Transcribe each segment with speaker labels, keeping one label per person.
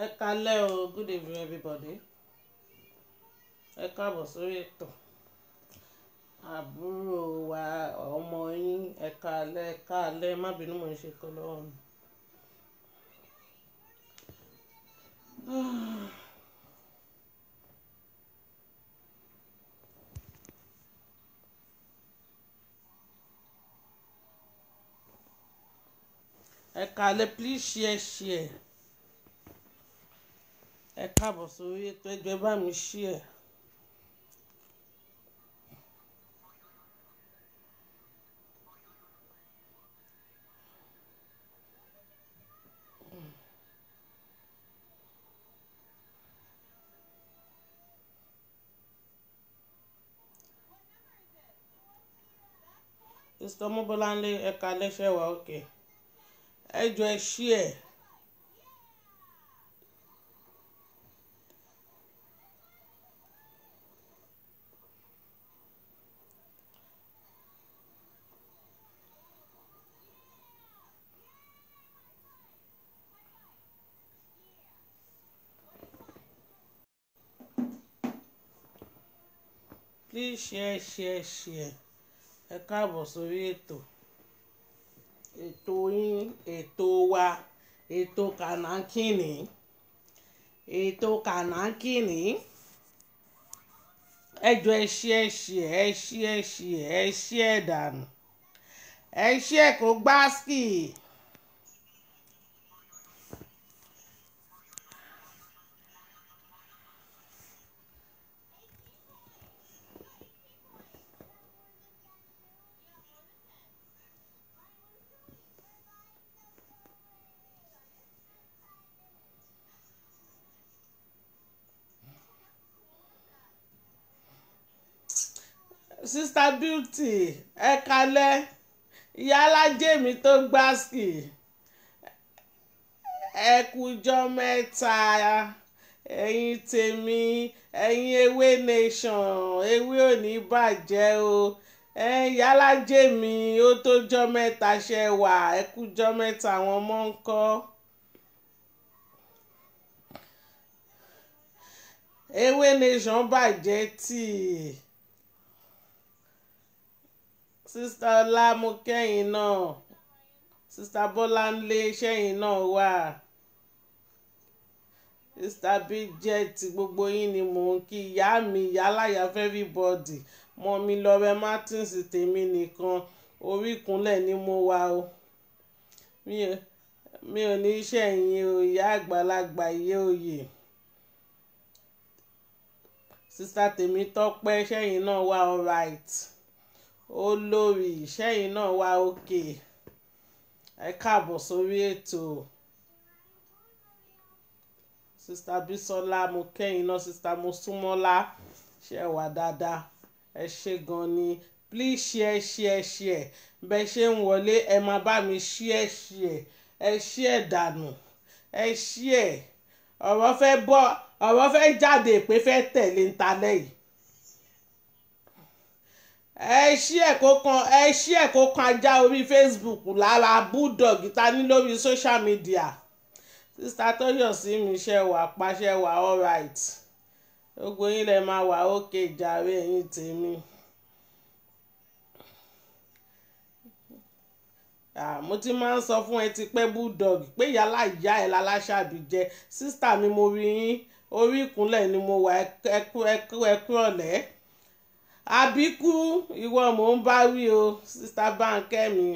Speaker 1: Ẹ kálẹ́ o, good evening everybody. Ẹ káàbọ̀ sórí ètò. Àbúrò wa ọmọ yín ẹ kálẹ́ má bínú mò ń ṣe kọ́ lọ́wọ́ mi. Ẹ kálẹ́, please share. Ẹ káàbọ̀ sórí ètò, ẹ jọ̀ọ́ ẹ bá mi share. Mr. Mobolanle ẹ kálẹ́ ṣẹ́ wà okay. Ẹ jọ̀ọ́ ẹ share. Please share. Ẹ káàbọ̀ sórí ètò. Ètò yín, ètò wa, ètò kànákìnní. Ètò kànákìnní. Ẹ jọ̀ọ́ ẹ share dànù. Ẹ share kó gbáàsì. Sister Beauty ẹ kálẹ́, ìyá alájẹ mi tó gbáàsì. Ẹ kújọ́ mẹ́ta ẹ̀yin tèmi, ẹ̀yin ewé nation, ewé ò ní bàjẹ́ o. Ìyá alájẹ mi ó tó jọ́ mẹ́ta ṣe wà, ẹ kújọ́ mẹ́ta àwọn ọmọ ń kọ́. Ewé nation bàjẹ́ tí. Sister Ọlá mo kẹ́yìn náà, Sister Bọ́láńlé ṣẹ́yìn náà wà, Sister Bridget gbogbo yín ni mò ń kí, ìyá mi ìyáláyà everybody, mọ́ mi Lọ́rẹ́ Martins tèmi nìkan orí ìkúnlẹ̀ ni mo wà o. Mi ò ní ṣẹ̀yìn o, ìyá àgbàlagbà ìyé òye. Sister Tèmítọ́pẹ́ ṣẹ́yìn náà wà alright. Olórí ṣẹ́yìn náà wà òkè. Ẹ káàbọ̀ sórí ètò. Sister Bísọ́lá mo kẹ́yìn náà, Sister Mosúnmọ́lá ṣe wà dáadáa, ẹ ṣé gan ni. Please share. Bẹ́ẹ̀ ṣe ń wọlé ẹ máa bá mi share. Ẹ share dànù. Ẹ share. Ọ̀rọ̀ fẹ́ jáde pé fẹ́ tẹ̀lé ń talẹ́ yìí. Ẹ share kó kan ajá orí Facebook lára bulldog ta ní lórí social media. Sister Tóyọ̀sí mi ṣe wà pàṣẹ wà alright. Gbogbo yín lẹ máa wà òkè jàre ẹ̀yin tèmi. Mo ti máa ń sọ fún ẹ ti pẹ́ bulldog pé yálà ìyá ẹ̀ láláṣàbí jẹ́. Sister mi mo rí yín orí ìkúnlẹ̀ ni mo wà, ẹkú ọ̀lẹ́. Àbíkú ìwọ mò ń bá wí o, Sister Bánkẹ́ mi.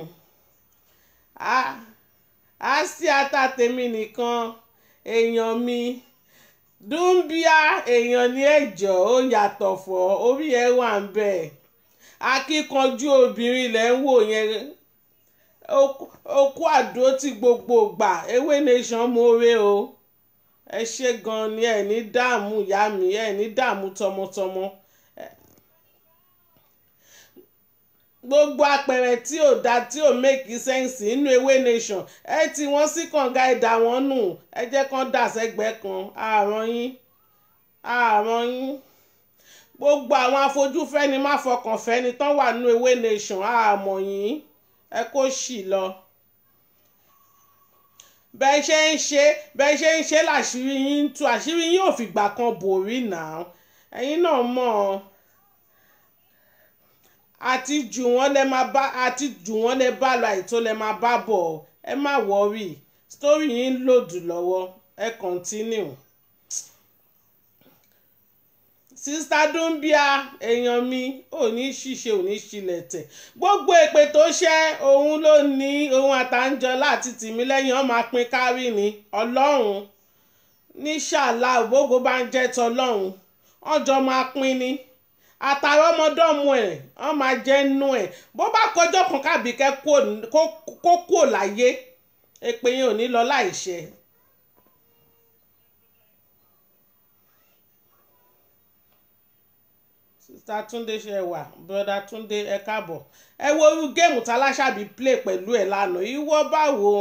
Speaker 1: A sí ata tèmi nìkan èèyàn mi. Dúnbíà èèyàn ní ẹ̀jọ̀ ó yàtọ̀ fọ́ orí ẹ̀ wà ń bẹ̀. Akíkanjú obìnrin lẹ̀ ń wò yẹn. Okú àdó tí gbogbo gbà ewé nation more o. Ẹ ṣé gan ni ẹ ní dààmú ìyá mi, ẹ ní dààmú tọmọtọmọ. Gbogbo àpẹẹrẹ tí ò da tí ò make sense inú ewé nation ẹ tí wọ́n sí kànga ẹ̀dá wọn nù, ẹ jẹ́ kán dà sẹ́gbẹ̀ẹ́ kan. àrùn yín gbogbo àwọn afojúfẹ́ni má fọkànfẹ́ni tán wà nínú ewé nation àmọ́ yín ẹ kó ṣì lọ. bẹ́ẹ̀ ṣe ń ṣe láṣìírí yín tú àṣírí yín ò fìgbà kan bòrí náà ẹ̀yin náà mọ̀ àti jù wọ́n lẹ bá lọ àìtó lẹ máa bá bọ̀ ẹ má wọ́rì story yín lòdù lọ́wọ́ ẹ continue. Sista Dumbia èèyàn mi ò ní ṣìṣe ò ní ṣílẹ̀tẹ̀ gbogbo èpè tó ṣẹ́ òun ló ní òun àtàǹjọ́lá àti Tìmílẹ́yìn ó máa pín kárí ni ọlọ́run ní ṣàlá ògbógbó bá ń jẹ́ tọlọ́run ọjọ́ máa pín ni àtàwọn ọmọdọ́mọ ẹ̀ wọ́n máa jẹ́ nú ẹ̀ bó bá kọjọ́ kan kábíkẹ́ kó kúò láyé èpè yẹn ò ní lọ láìṣẹ. Sista Túndé ṣe wà broda Túndé ẹ káàbọ̀ ẹ wo irú géèmù tá Aláṣàbí play pẹ̀lú ẹ̀ lánàá ìwọ báwo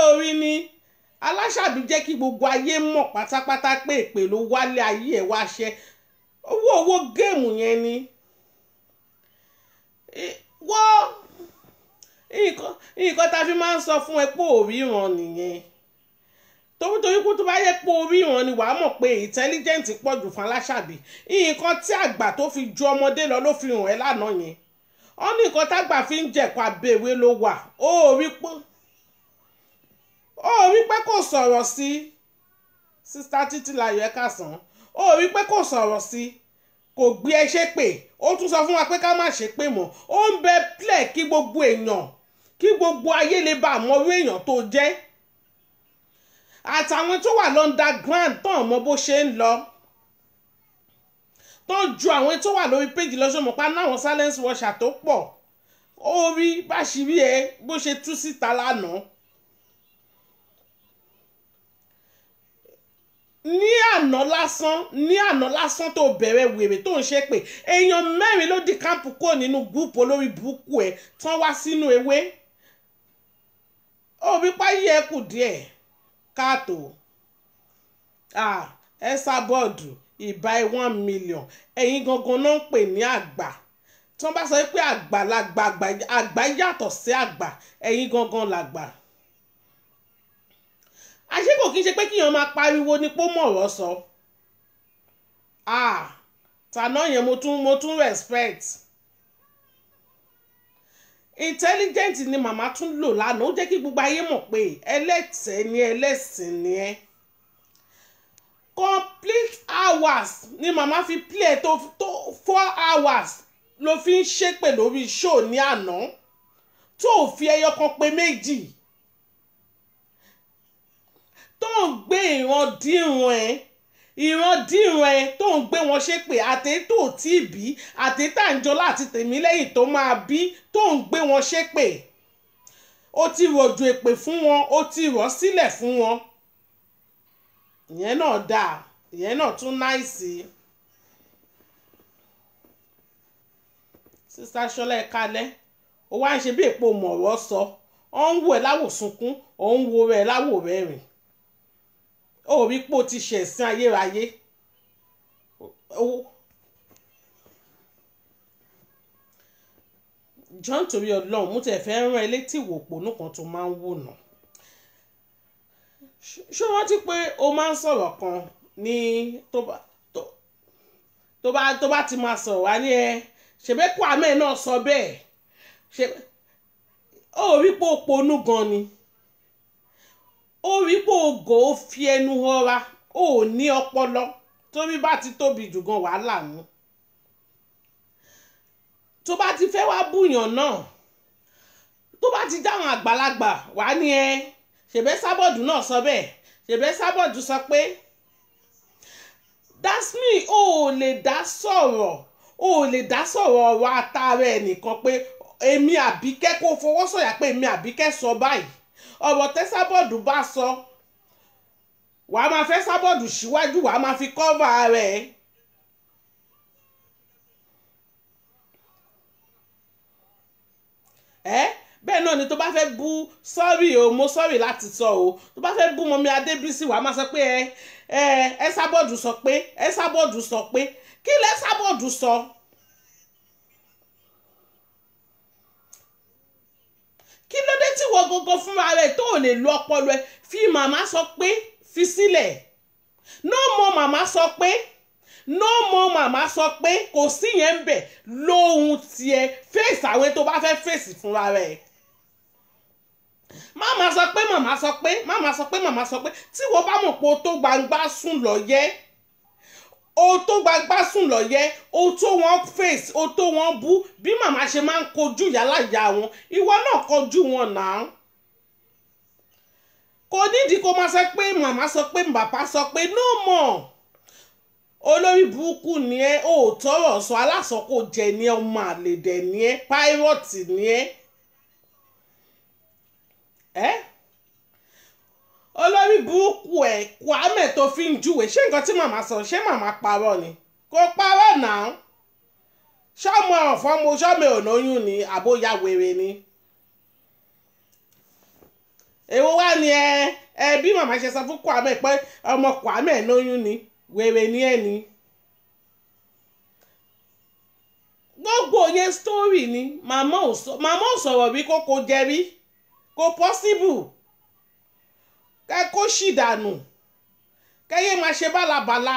Speaker 1: orí ni Aláṣàbí jẹ́ kí gbogbo ayé mọ̀ pátápátá pé èpè ló wálé ayé ẹ̀ wá ṣe owó géèmù yẹn ni wọ́n nǹkan tá a fi máa ń sọ fún ẹ pé òríran nìyẹn torí kó tó bá yẹ pé orí wọn ni wàá mọ̀ pé intelligent pọ̀ jù fún Aláṣàbí nǹkan tí àgbà tó fi ju ọmọdé lọ ló fi hàn ẹ́ lánàá yẹn ó ní nǹkan tágbà fi ń jẹ̀kọ́ abẹ́wé ló wà ó rí pé kò sọ̀rọ̀ sí Sista Títílayọ̀ ẹ káàsán ó rí pé kò sọ̀rọ̀ sí kò gbé ẹ ṣépè ó tún sọ fún wa pé ká má ṣépè mọ́ ó ń bẹ plẹ̀ kí gbogbo èèyàn kí gbogbo ayé lè bá àmọ́ orí èèyàn tó jẹ́ àtàwọn tó wà lọ́ndàground tán mọ bó ṣe ń lọ tó ju àwọn tó wà lórí péjì lọ́sọ̀mọ̀ pa náwọn silence watcher tó pọ̀ ó rí báṣìírí ẹ bó ṣe tú síta lánàá ní àná lásán tó bẹ̀rẹ̀ wèrè tó ń ṣe pé èèyàn mẹ́rin ló di káàpù kúrò nínú gúúpù olórí burúkú ẹ̀ tán wá sínú ewé ó rí páyé ẹ kù díẹ̀ káàtó Ẹsàbọ̀dù ìbá 1 million ẹ̀yin gangan náà ń pè ní àgbà tí wọ́n bá sọ pé àgbàlagbà àgbà yàtọ̀ sí àgbà ẹ̀yin gangan làgbà àṣé kò kí n ṣe pé kíyàn máa pariwo ní pó mọ̀rọ̀ sọ tàná yẹn mo tún respect intelligent ni màmá tún lò lánàá ó jẹ́ kí gbogbo ayé mọ̀ pé ẹlẹ́tẹ̀ẹ́ ni ẹlẹ́sìn ni ẹ́ complete hours ni màmá fi play tó 4 hours ló fi ń ṣépè lórí show ní àná tó fi ẹyọ kan pé méjì tó ń gbé ìrandíran ẹ tó ń gbé wọn ṣépè àtẹ́tò tí bí àtẹ́tàǹjọ́lá àti Tìmílẹ́yìn tó máa bí tó ń gbé wọn ṣépè ó ti rọ̀jò èpè fún wọn ó ti rọ̀ sílẹ̀ fún wọn ìyẹn náà dáa ìyẹn náà tún náìsì. Sista Ṣọlá ẹ kálẹ́ ó wá ń ṣe bí èpo mọ̀rọ̀ sọ ó ń wo ẹ̀ láwòsunkún ó ń wo rẹ̀ láwò rẹ́rìn ó rí pò ti ṣẹ̀sìn ayérayé John torí Ọlọ́run mo tẹ̀ fẹ́ rán ẹ létí ìwòpónú kan tó máa ń wò nà ṣé wọ́n ti pé o máa ń sọ̀rọ̀ kan ní tó bá ti máa sọ̀rọ̀ wá ní ẹ ṣèbẹ́kù àmẹ́ náà sọ bẹ́ẹ̀ ṣe ó rí pé o ponú gan ni ó rí pé ògò ó fi ẹnu họra ó ní ọpọlọ torí bá ti tóbi jù gan wàhálà ni tó bá ti fẹ́ wá búyàn náà tó bá ti dáhùn àgbàlagbà wá ní ẹ ṣèbẹ́ Sábọ̀dù náà sọ bẹ́ẹ̀ ṣèbẹ́ Sábọ̀dù sọ pé that's me ó lè dá sọ̀rọ̀ ọ̀rọ̀ àtàrà ẹnìkan pé èmi Àbíkẹ́ kó fọwọ́ sọ̀yà pé èmi Àbíkẹ́ sọ báyìí ọ̀rọ̀ tẹ́ Sábọ̀dù bá sọ wàá máa fẹ́ Sábọ̀dù síwájú wàá máa fi kọ́va rẹ̀ bẹ́ẹ̀ náà ni tó bá fẹ́ bú sọ́ọ̀rì o mo sọ́ọ̀rì láti sọ o tó bá fẹ́ bú mọ́mí Adébísí wàá máa sọ pé Ẹsàbọ̀dù sọ pé Ẹsàbọ̀dù sọ pé kí lẹ Ẹsàbọ̀dù sọ gọ́gọ́ fúnra rẹ̀ tó lè lo ọpọlọ ẹ̀ fi màmá sọ pé fi sílẹ̀. No more màmá sọ pé no more màmá sọ pé kò sí yẹn ń bẹ̀ lóhun tiẹ̀ fèsì àwọn tó bá fẹ́ fèsì fúnra rẹ̀. Màmá sọ pé màmá sọ pé màmá sọ pé màmá sọ pé tí wọ́n bá mọ̀ pé o tó gbangba sùn lọ yẹ o tó gbangba sùn lọ yẹ o tó wọn fèsì o tó wọn bú bí màmá ṣe máa ń kojú yálà ìyá wọn ìwọ náà kojú wọn náà. Kò nídìí kó máa sọ pé màmá sọ pé bàbá sọ pé no more. Olórí burúkú ni ẹ́ ò tọrọ sọ alásọkò jẹ ni ẹ́ ọmọ àlèdè ni ẹ́ pírọ̀tì ni ẹ́. Olórí burúkú ẹ̀ Kwame tó fi ń júwe ṣé nǹkan tí màmá sọ ṣé màmá parọ́ ni kò parọ́ náà. Ṣọ́mọ ọ̀fọ́mọ ṣọ́mọ ònóyún ni àbóyá wèrè ni. Èwo wá ni ẹ bí màmá ṣe sọ fún Kwame pé ọmọ Kwame lóyún ni wèrè ni ẹ ni. Gbogbo yẹn story ni màmá ò sọ̀rọ̀ bí kókó jẹ rí kò possible kẹ kó ṣì dànù kẹyẹ máa ṣe bálabàla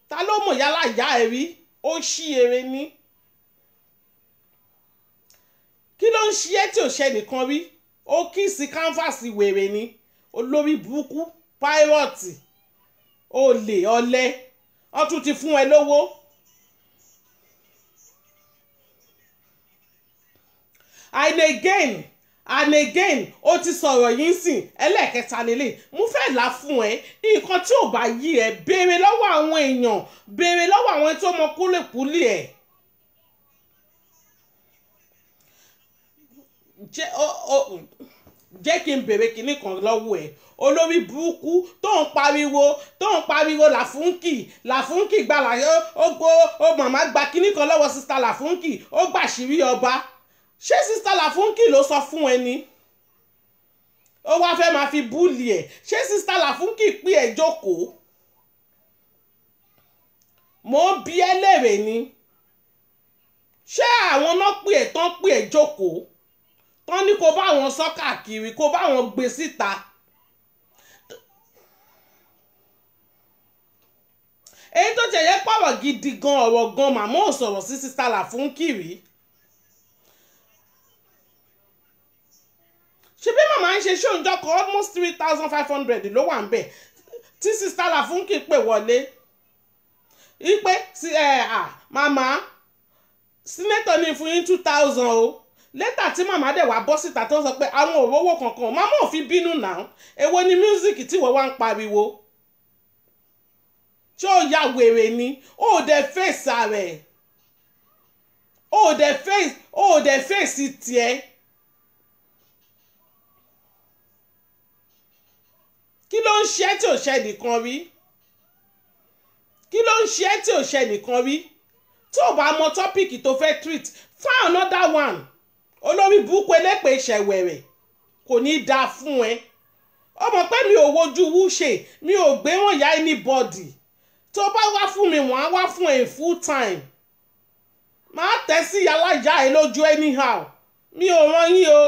Speaker 1: ta ló mọ̀ yálà ìyá ẹ̀ rí ó ṣí eré ní. Kí ló ń ṣe ẹ́ tí ò ṣe nìkan rí ó kí sí kánfàsì wèrè ni olórí burúkú pírọ̀tì olè ọ̀lẹ wọ́n tún ti fún ẹ lówó. And again ó ti sọ̀rọ̀ yín sìn ẹlẹ́ẹ̀kẹta lélẹ̀ mo fẹ́ là fún ẹ nǹkan tí ò bá yí ẹ béèrè lọ́wọ́ àwọn èèyàn béèrè lọ́wọ́ àwọn tó mọ kúlẹ̀kúlì ẹ̀. Jẹ́ kí n béèrè kinní kan lọ́wọ́ ẹ̀ olórí burúkú tó ń pariwo làfúnkì gba ó màmá gba kinní kan lọ́wọ́ sista làfúnkì ó gbàṣírí ọba ṣé sista làfúnkì ló sọ fún ẹ ni ó wá fẹ́ máa fi búùlì ẹ̀ ṣé sista làfúnkì pé ẹ jókòó mo ń bi ẹ́ léèrè ni ṣé àwọn náà pé ẹ̀ tán pé ẹ jókòó tán ní kó bá wọn sọ káàkiri kó bá wọn gbé síta. Èyí tó jẹ́ yẹ pọ̀rọ̀ gidi gan ọ̀rọ̀ gan màmá ò sọ̀rọ̀ sí sista làfúnkì rí. Ṣé bí màmá ń ṣe ṣóńjọ́ kan almost 3,500 ló wà ń bẹ̀ tí sista làfúnkì pè wọlé ipe màmá sínétọ̀ ní fún yín 2,000 o lẹ́tà tí màmá dẹ̀ wá bọ́ síta tó sọ pé àwọn òróró kankan màmá ò fi bínú náà èwo ni mísíkì tí wọ́n wá ń pariwo tí ó ya wèrè ni ó dẹ̀ fèsì rẹ̀ ó dẹ̀ fèsì tiẹ̀. Kí ló ń ṣe tí ò ṣe nìkan rí kí ló ń ṣe tí ò ṣe nìkan rí tí ò bá mọ tọ́pìkì tó fẹ́ treat find another one olórí burúkú elépè ìṣẹ̀wẹ̀rẹ̀ kò ní í dáa fún ẹ ọmọ pé mi ò wojú wúṣe mi ò gbé wọn ya anybody tó bá wá fún mi wọ́n á wá fún ẹ full time máa tẹ̀ sí alájà ẹ lójú anyhow mi ò rán yín o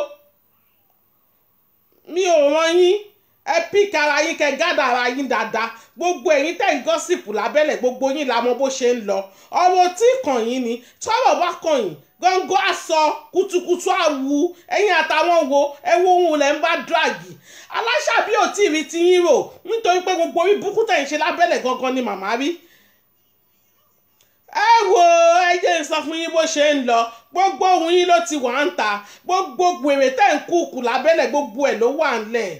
Speaker 1: mi ò rán yín ẹ pík ara yín kẹ gádà ara yín dáadáa gbogbo ẹ̀yin tẹ̀ ń gọ́sìpù lábẹ́lẹ̀ gbogbo yín la mọ̀ bó ṣe ń lọ ọ̀rọ̀ tí kàn yín ni tọ́rọ̀ bá kàn yín gọ́ngọ́ aṣọ kutukutu àwù ẹ̀yin àtàwọn wo ẹ̀wọ̀ ohun lẹ̀ ń bá dragi aláṣàbí ò tí ì rí ti yín rò nítorí pé gbogbo orí burúkú tẹ̀ ń ṣe lábẹ́lẹ̀ gangan ni màmá rí. Ẹ wo ẹ jẹ́ n sọ fún yín bó ṣe ń lọ gbogbo ohun yín ló ti wà ń ta gbogbo gbèrè tẹ̀ ń kúkú lábẹ́lẹ̀ gbogbo ẹ̀ ló wà ń lẹ̀.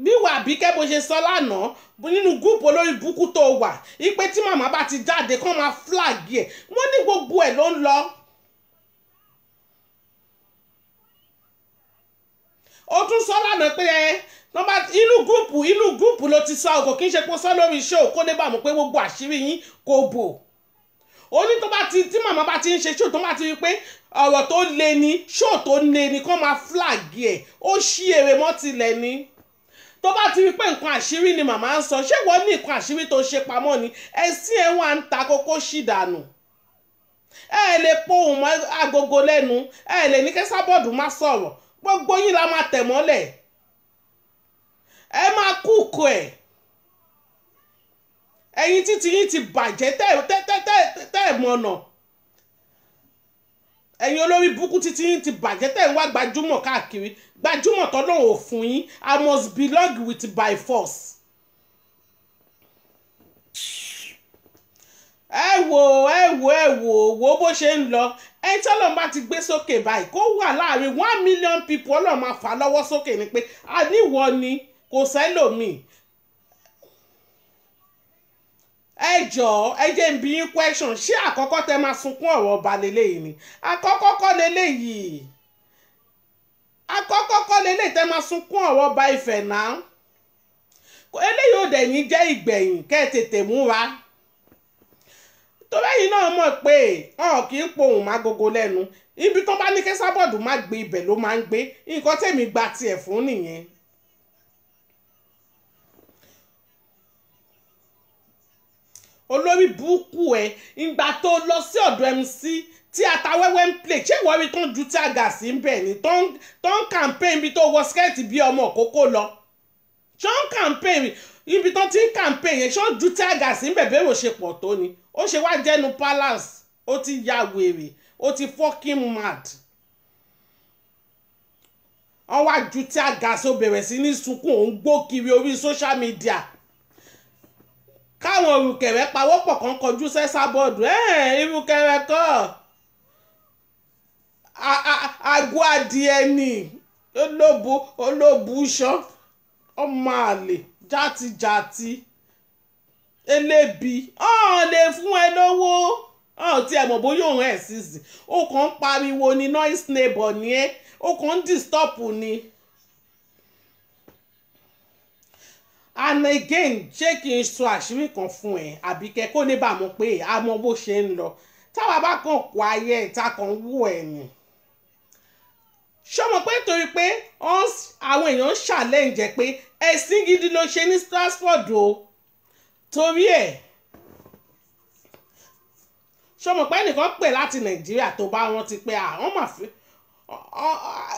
Speaker 1: Bíwà Àbíkẹ́ bó ṣe sọ lánàá nínú gúùpù olórí burúkú tó wà ipe tí màmá bá ti jáde kán máa flag ẹ̀ wọ́n ní gbogbo ẹ̀ ló ń lọ. Ó tún sọ lánàá pé inú gúùpù ló ti sọ ọkọ̀ kí n ṣe pé sọ lórí show kó lè bá mọ̀ pé gbogbo àṣírí yín kò bò. Ó ní tí màmá bá ti ń ṣe show tó bá ti rí pé ọ̀rọ̀ tó le ni show tó le ni kán máa flag ẹ̀ ó ṣí èrè mọ́ tilẹ̀ ni. tó bá ti rí pé nǹkan àṣírí ni màmá ń sọ ṣé wọ́n ní nǹkan àṣírí tó ṣe pamọ́ ni ẹ̀sìn ẹ̀ wà ń ta kókó ṣì dànù ẹ lè pohùn mọ́ agogo lẹ́nu ẹ lè ní kí Esabod má sọ̀rọ̀ gbogbo yín la máa tẹ̀ mọ́lẹ̀ ẹ máa kúkú ẹ̀ ẹ̀yin títí yín ti bàjẹ́ tẹ́ mọ̀nà ẹ̀yin olórí burúkú títí yín ti bàjẹ́ tẹ́ ń wá gbajúmọ̀ káàkiri gbajúmọ̀ tọ́lọ́run ò fún yín I must belong with by force. ẹ wò bó ṣe ń lọ ẹni tí Ọlọ́run bá ti gbé sókè báyìí kó wà láàrin 1 million people Ọlọ́run máa fà lọ́wọ́ sókè ni pé àníwọ̀ ni kò sẹ́lòmíì. ẹ jọ̀ọ́ ẹ jẹ́ n bi yín question ṣé àkọ́kọ́ tẹ máa sunkún ọ̀rọ̀ ọba lélẹ́yìí ni àkọ́kọ́ kọ́ lélẹ́yìí tẹ máa sunkún ọ̀rọ̀ ọba Ifẹ̀ náà eléyìí ò dẹ̀ ní jẹ́ ìgbẹ̀yìn kẹ́ ẹ tètè múra torí ẹ̀yin náà mọ̀ pé ọ̀hún kì í pohùn má gogo lẹ́nu ibi tó bá ní kí Esabod má gbé ibẹ̀ ló máa ń gbé nǹkan tẹ̀mí gba tiẹ̀ fún nìyẹn. olórí burúkú ẹ ìgbà tó lọ sí ọ̀dọ̀ MC tí Atawẹ́wẹ́ ń play ṣé ìwọ́rí tó ń ju tí àgà sí ń bẹ̀ ni tó ń campaign ibi tó wọ skẹ́ẹ̀tì bí ọmọ òkókó lọ ṣé ó ń campaign ibi tó ti ń campaign yẹn ṣé ó ju tí àgà sí ń bẹ̀ bẹ́ẹ̀ ò ṣe pọ̀ tó ni ó ṣe wá jẹ́nu palace ó ti ya wèrè ó ti fucking mad wọ́n wá ju tí àgà sí ó bẹ̀rẹ̀ sí ní sunkún òun gbó kiri orí social media káwọn olùkẹ̀rẹ́ pawọ́pọ̀ kan kọjú sí Esabod irúkẹ̀rẹ́ kọ́ àgọ́ adìẹ ni olóbu ṣán ọmọ àlè játijàti elébi lè fún ẹ lówó tí ẹ mọ̀ bóyá òun ẹ̀ sísì ó kàn ń pariwo ni noise neighbor ni ẹ ó kàn ń disturb ni. And again ṣé kí n sọ àṣírí kan fún ẹ Àbíkẹ́ kó ní bá mọ̀ pé a mọ bó ṣe ń lọ táwa bá kàn kó ayé ìta kan wú ẹ ni ṣọmọ pé torí pé àwọn èèyàn challenge pé ẹ̀sìn gidi ló ṣe ní Stratford o torí ẹ̀ ṣọmọ pé ẹnìkan pè láti Nàìjíríà tó bá rántí pé àwọn máa fi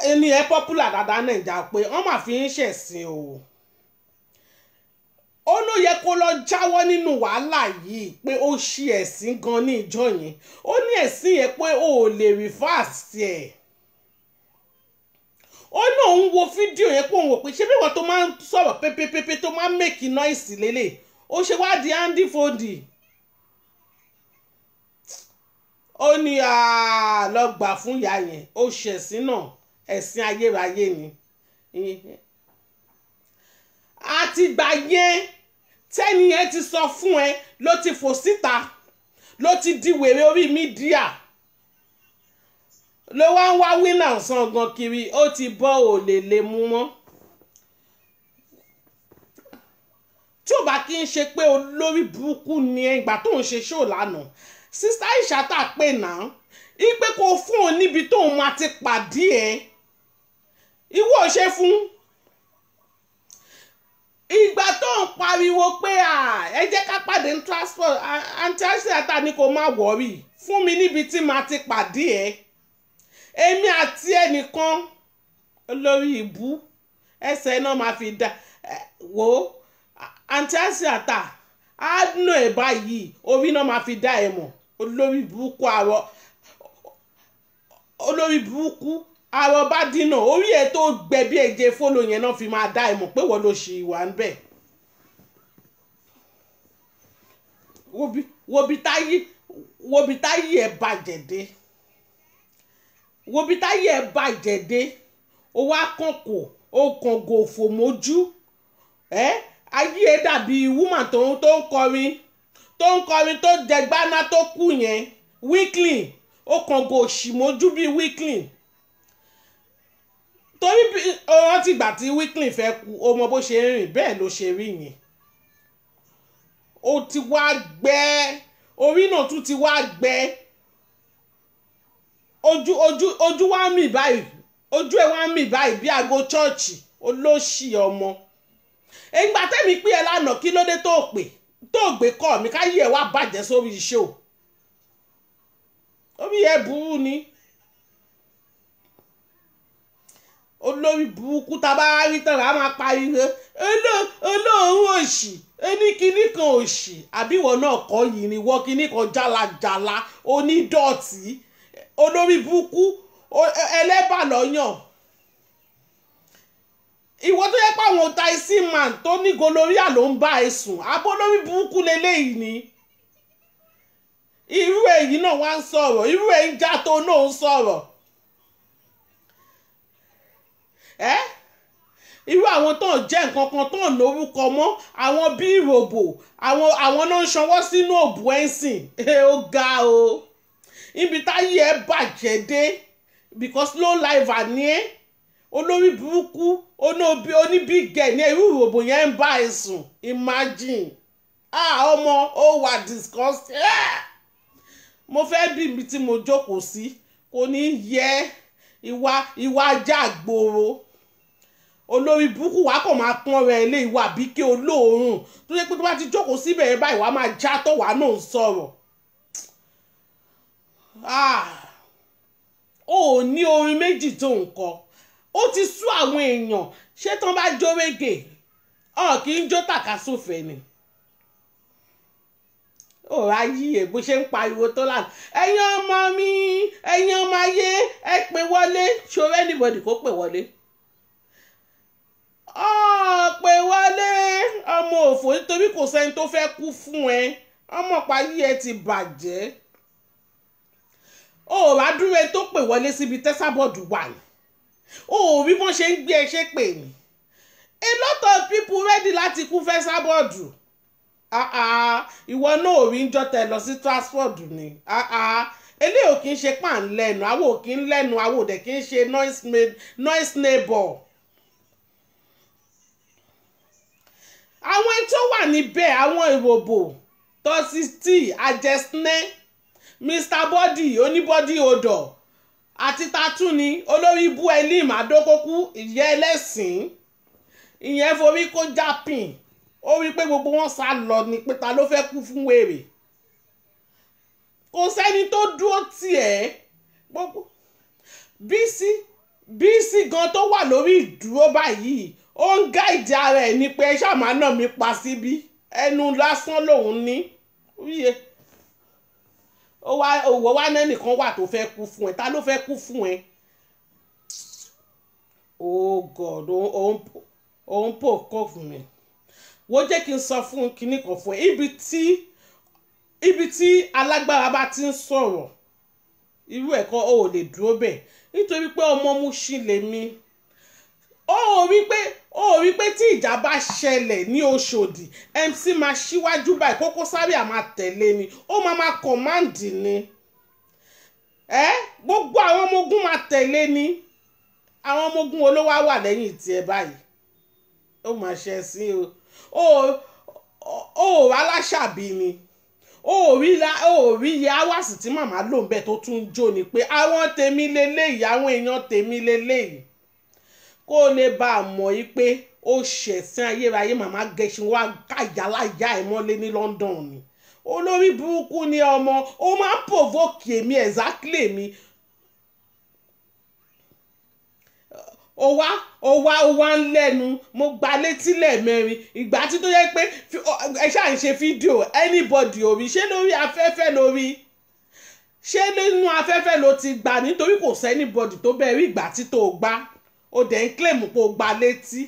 Speaker 1: ẹni ẹ popular dáadáa Nàìjíríà pé wọ́n máa fi ń ṣẹ̀sìn o ó ló yẹ kó lọ jáwọ́ nínú wàhálà yìí pé ó ṣí ẹ̀sìn gan ní ìjọ yẹn ó ní ẹ̀sìn yẹn pé ó lè reverse ẹ̀ ó ní òun wo fídíò yẹn pé òun wò pé ṣé bí wọ́n tó máa ń sọ̀rọ̀ pépépépé tó máa ń make noise lélẹ̀ ó ṣe wá di handy foldy ó ní lọ gbà fún ìyá yẹn ó ṣẹ̀sìn náà ẹ̀sìn ayérayé ni àtìgbà yẹn tẹ́ni yẹn ti sọ fún ẹ ló ti fò síta ló ti di wèrè orí mídíà ló wá ń wá wínà sangan kiri ó ti bọ́ ò lè mú mọ́ tí ò bá kí n ṣe pé olórí burúkú ni ìgbà tó ń ṣe ṣó lánàá sista Ishata pè náà ipe kò fún òun níbi tóun máa ti pàdé ẹ ìwọ ṣe fún ìgbà tó ń pariwo pé ẹ jẹ́ ká pàdé ní transport àǹtí Ishata ní kó má wọ̀rí fún mi níbi tí màá ti pàdé ẹ èmi àti ẹnìkan olórí ìbú ẹsẹ̀ náà máa fi dá wò àǹtí Ishata á nà ẹ̀ báyìí orí náà máa fi dá ẹ mọ̀ olórí burúkú àrọ̀ bá dínà orí ẹ̀ tó gbẹ bí ẹ̀jẹ̀ fólò yẹn náà fi máa dá ẹ mọ̀ pé wọ́n ló ṣe ìwà ń bẹ̀. wo bí táyé ẹ̀ bàjẹ́ dé wo bí táyé ẹ̀ bàjẹ́ dé ó wá kànkò ó kàn gòfò mójú ayé ẹ̀ dàbí woman tó ń kọrin tó jẹ gbaná tó kù yẹn Weakling ó kàn gòṣì mójú bíi Weakling torí ọ̀rọ̀ ti gbà tí Weakling fẹ́ kú ó mọ bó ṣe ń rìn bẹ́ẹ̀ ló ṣe rí yẹn ó ti wá gbẹ orí náà tún ti wá gbẹ ojú wa ń mì báyìí ojú ẹ̀ wá ń mì báyìí bí aago chọ́ọ̀chì olóṣì ọmọ ìgbà tẹ́mi pé ẹ lánàá kí ló dé tó gbé kọ́ mi káyé ẹ wá bàjẹ́ sórí iṣẹ́ o orí ẹ burú ni olórí burúkú tá a bá rí tán a máa pariwo olóòórùn òṣì oníkíní kan òṣì àbí ìwọ náà kọ́ yìí ni wọ́n kíní kan jálajàla onídọ̀tí olórí burúkú ẹlẹ́bà lọ́yàn ìwọ tó yẹ pé àwọn taisi man tó ní gonorrhea ló ń bá ẹ sùn abó lórí burúkú leléyìí ni irú èyí náà wá ń sọ̀rọ̀ irú èyí já tó náà ń sọ̀rọ̀ irú àwọn tó ń jẹ́ nǹkan kan tó ń lórúkọ mọ́ àwọn bí ìròbò àwọn náà ń ṣọwọ́ sínú òbú ẹ̀sìn ó ga o ibi táyé ẹ bàjẹ́ dé because low life àní ẹ́ olórí burúkú oníbígẹ̀ ní irú ìròbò yẹn ń bá ẹ sùn imagine ọmọ ó wà disgusting mo fẹ́ bí ibi tí mo jókòó sí kò ní yẹ ìwà ajá àgbòrò olórí burúkú wa kàn máa pọ́n rẹ̀ ilé ìwà àbíké olóòórùn tó yẹ pé tó bá ti jókòó síbẹ̀ yẹn báyìí wàá máa já tó wàá náà sọ̀rọ̀ ó ní orin méjì tó ń kọ ó ti sú àwọn èèyàn ṣé tán bá jó régè kì í jó tàkasúfèé ni òrà yí ẹ bó ṣe ń pariwo tó lánàá ẹ̀yin ọmọ mi ẹ̀yin ọmọ ayé ẹ pè wọlé ṣòro anybody kó pè wọlé pè wọlé ọmọ òfò nítorí kò sẹ́ni tó fẹ́ kú fún ẹ ọmọ payí ẹ ti bàjẹ́ òrà dúró ẹ tó pè wọlé síbi tẹ́sàbọ̀dù wà ní òòrí wọ́n ṣe ń gbé ẹ ṣe pè ní a lot of people ready láti kú fẹ́ sábọ̀dù ìwọ náà ò rí ń jọtẹ lọ sí transport ni eléyìí ò kí ń ṣe pàǹlẹ́nu àwọn ò kí ń lẹ́nu àwọn ò dẹ̀ kí ń ṣe noise neighbor. àwọn tó wà níbẹ̀ àwọn ìròbò tọ́sítì àjẹsínẹ́ mr body oníbọ́dí odò àti tatúni olórí ibú elim adókòkú ìyẹ́ ẹlẹ́sìn ìyẹn forí kó jápìn ó rí pé gbogbo wọn sá lọ ní pé ta ló fẹ́ kú fún wèrè kò sẹ́ni tó dúró tiẹ̀ gbogbo bísí gan tó wà lórí ìdúró báyìí ó ń gáìdì ara ẹ̀ ní pé ṣàmà náà mi pa síbí ẹnu lásán lòun ní wíyẹ òwò wá nẹ́nìkan wà tó fẹ́ kú fún ẹ ta ló fẹ́ kú fún ẹ oh god òun pò kó fún mi wọ́n jẹ́ kí n sọ fún kinní kan fún ẹ ibi tí alágbára bá ti ń sọ̀rọ̀ irú ẹ̀kọ́ ò lè dúró bẹ́ẹ̀ nítorí pé ọmọ Mushin lèmi ó rí pé tí ìjà bá ṣẹlẹ̀ ní Òṣòdì MC máa ṣíwájú báyìí Koko Zaria máa tẹ̀lé ni ó máa kọ̀máǹdì ni gbogbo àwọn ọmọ ogun máa tẹ̀lé ni àwọn ọmọ ogun olówó wà lẹ́yìn tiẹ̀ báyìí ó máa ṣe sí o aláṣàbí ni ó rí iye áwàsì tí màmá lò ń bẹ tó tún jó ni pé àwọn tèmi leléyìí àwọn èèyàn tèmi leléyìí kó o lè bá a mọ̀ yìí pé ó ṣẹ̀sìn ayérayé màmá gẹ̀ṣin wá káyàláyà ẹ̀ mọ́lé ní London ni olórí burúkú ni ọmọ ó máa ń provoke èmi exactly mi ó wá ń lẹ́nu mo gba létí lẹ́ẹ̀mẹrin ìgbà tí tó yẹ pé ẹ ṣáà ń ṣe fídíò anybody ò rí ṣé lórí afẹ́fẹ́ lórí ṣé nínú afẹ́fẹ́ ló ti gbà nítorí kò sẹ́nibọ̀dì tó bẹ̀rẹ̀ rí ìgbà tí tó gbá ó dẹ̀ ń claim pé ó gba létí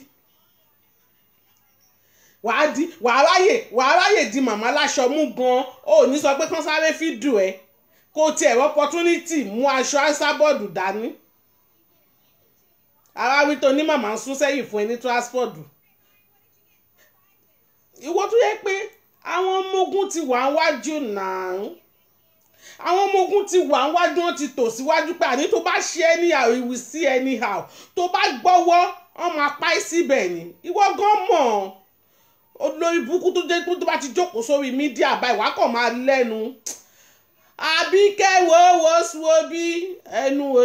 Speaker 1: wàá ráyè di màmá láṣọ mú gan ó ní sọ pé kán sáré fídíò ẹ kó tiẹ̀ opportunity mú aṣọ Esabod dání ara wí tó ní màmá ń sún sẹ́yìn fún ẹ ní transport ìwọ tó yẹ pé àwọn ọmọ ogun ti wà wájú náà àwọn ọmọ ogun ti wà wájú wọn ti tò síwájú pé àní tó bá ṣe anyhow you will see anyhow tó bá gbọ́wọ́ wọn máa pa ẹ́ síbẹ̀ ni ìwọ gan mọ̀ olórí burúkú tó jẹ́ tó bá ti jókòó sórí mídíà báyìí wàá kàn máa lẹ́nu Àbíkẹ́ wo bí ẹnu ò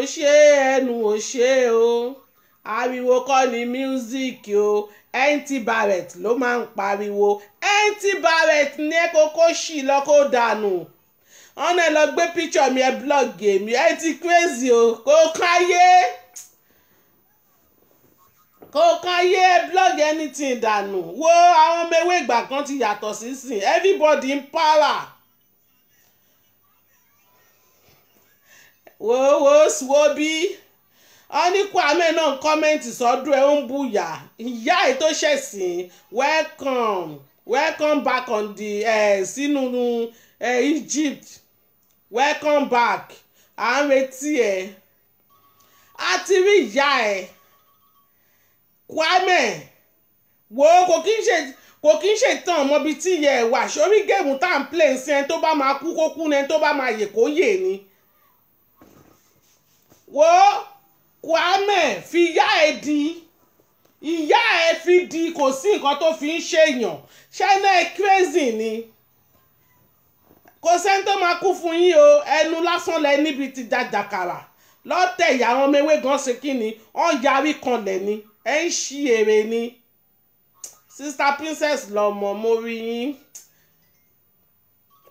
Speaker 1: ṣe o ariwo kọ́ ni music o, Aunty Barrett ló máa ń pariwo. Aunty Barrett ní ẹ kókó ṣì lọ kó dànù. Ọ̀nà ẹ lọ gbé picture mi ẹ blog mi ẹ ti crazy o, kò káyé blog anything dànù. Wo àwọn ọmọ ewé ìgbà kan ti yàtọ̀ sísìn, everybody ń para. wo bí wọ́n ní Kwame náà ń kọ́mẹ́ǹtì sọ́dún ẹ̀ ń bùyà ìyá ẹ̀ tó ṣẹ̀sìn welcome back on the sínú Egypt, welcome back à ń retí ẹ̀. a ti rí ìyá ẹ̀ Kwame wo kò kí ń ṣe tán ọmọbi tí ìyá ẹ̀ wà sórí géèmù tá à ń play sí ẹni tó bá máa kú kó kú ni ẹni tó bá máa yè kó yè ni. wo Kwame fi ìyá ẹ̀ di ìyá ẹ̀ fi di kò sí nǹkan tó fi ń ṣèyàn ṣẹ́nà ẹ̀ crazy ni kò sẹ́ni tó máa kú fún yín o, ẹnu lásán lẹ níbi ti jàjàkàrà lọ́tẹ̀ ìyá àwọn ọmọ ewé gan ṣe kí ni wọ́n yarí kanlẹ̀ ni ẹ̀ ń ṣí èrè ni. Sister Princess lọmọ mo rí yín.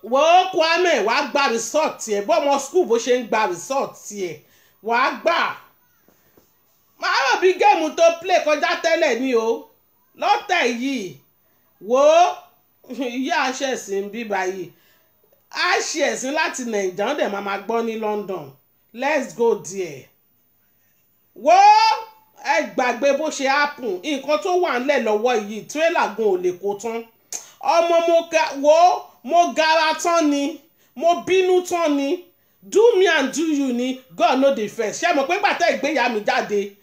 Speaker 1: wo Kwame wàá gba resort tiẹ̀ bọ́mọ school bó ṣe ń gba resort tiẹ̀ wàá gbà. máa rò bí géèmù tó play kọjá tẹ́lẹ̀ ni o lọ́tẹ̀ yìí wo ìyá àṣẹ̀sìn bíbá yìí a ṣe ẹ̀sìn láti Nàìjíríà dẹ̀ máa gbọ́ ní London, let's go there. wo ẹ gbàgbé bó ṣe happen nǹkan tó wà ńlẹ̀ lọ́wọ́ yìí tírélà gan ò lè kó tán. ọmọ mo gara tán ni mo bínú tán ni do me and do you ni God no dey first. ṣé mo pé gbàtà ìgbéyà mi jáde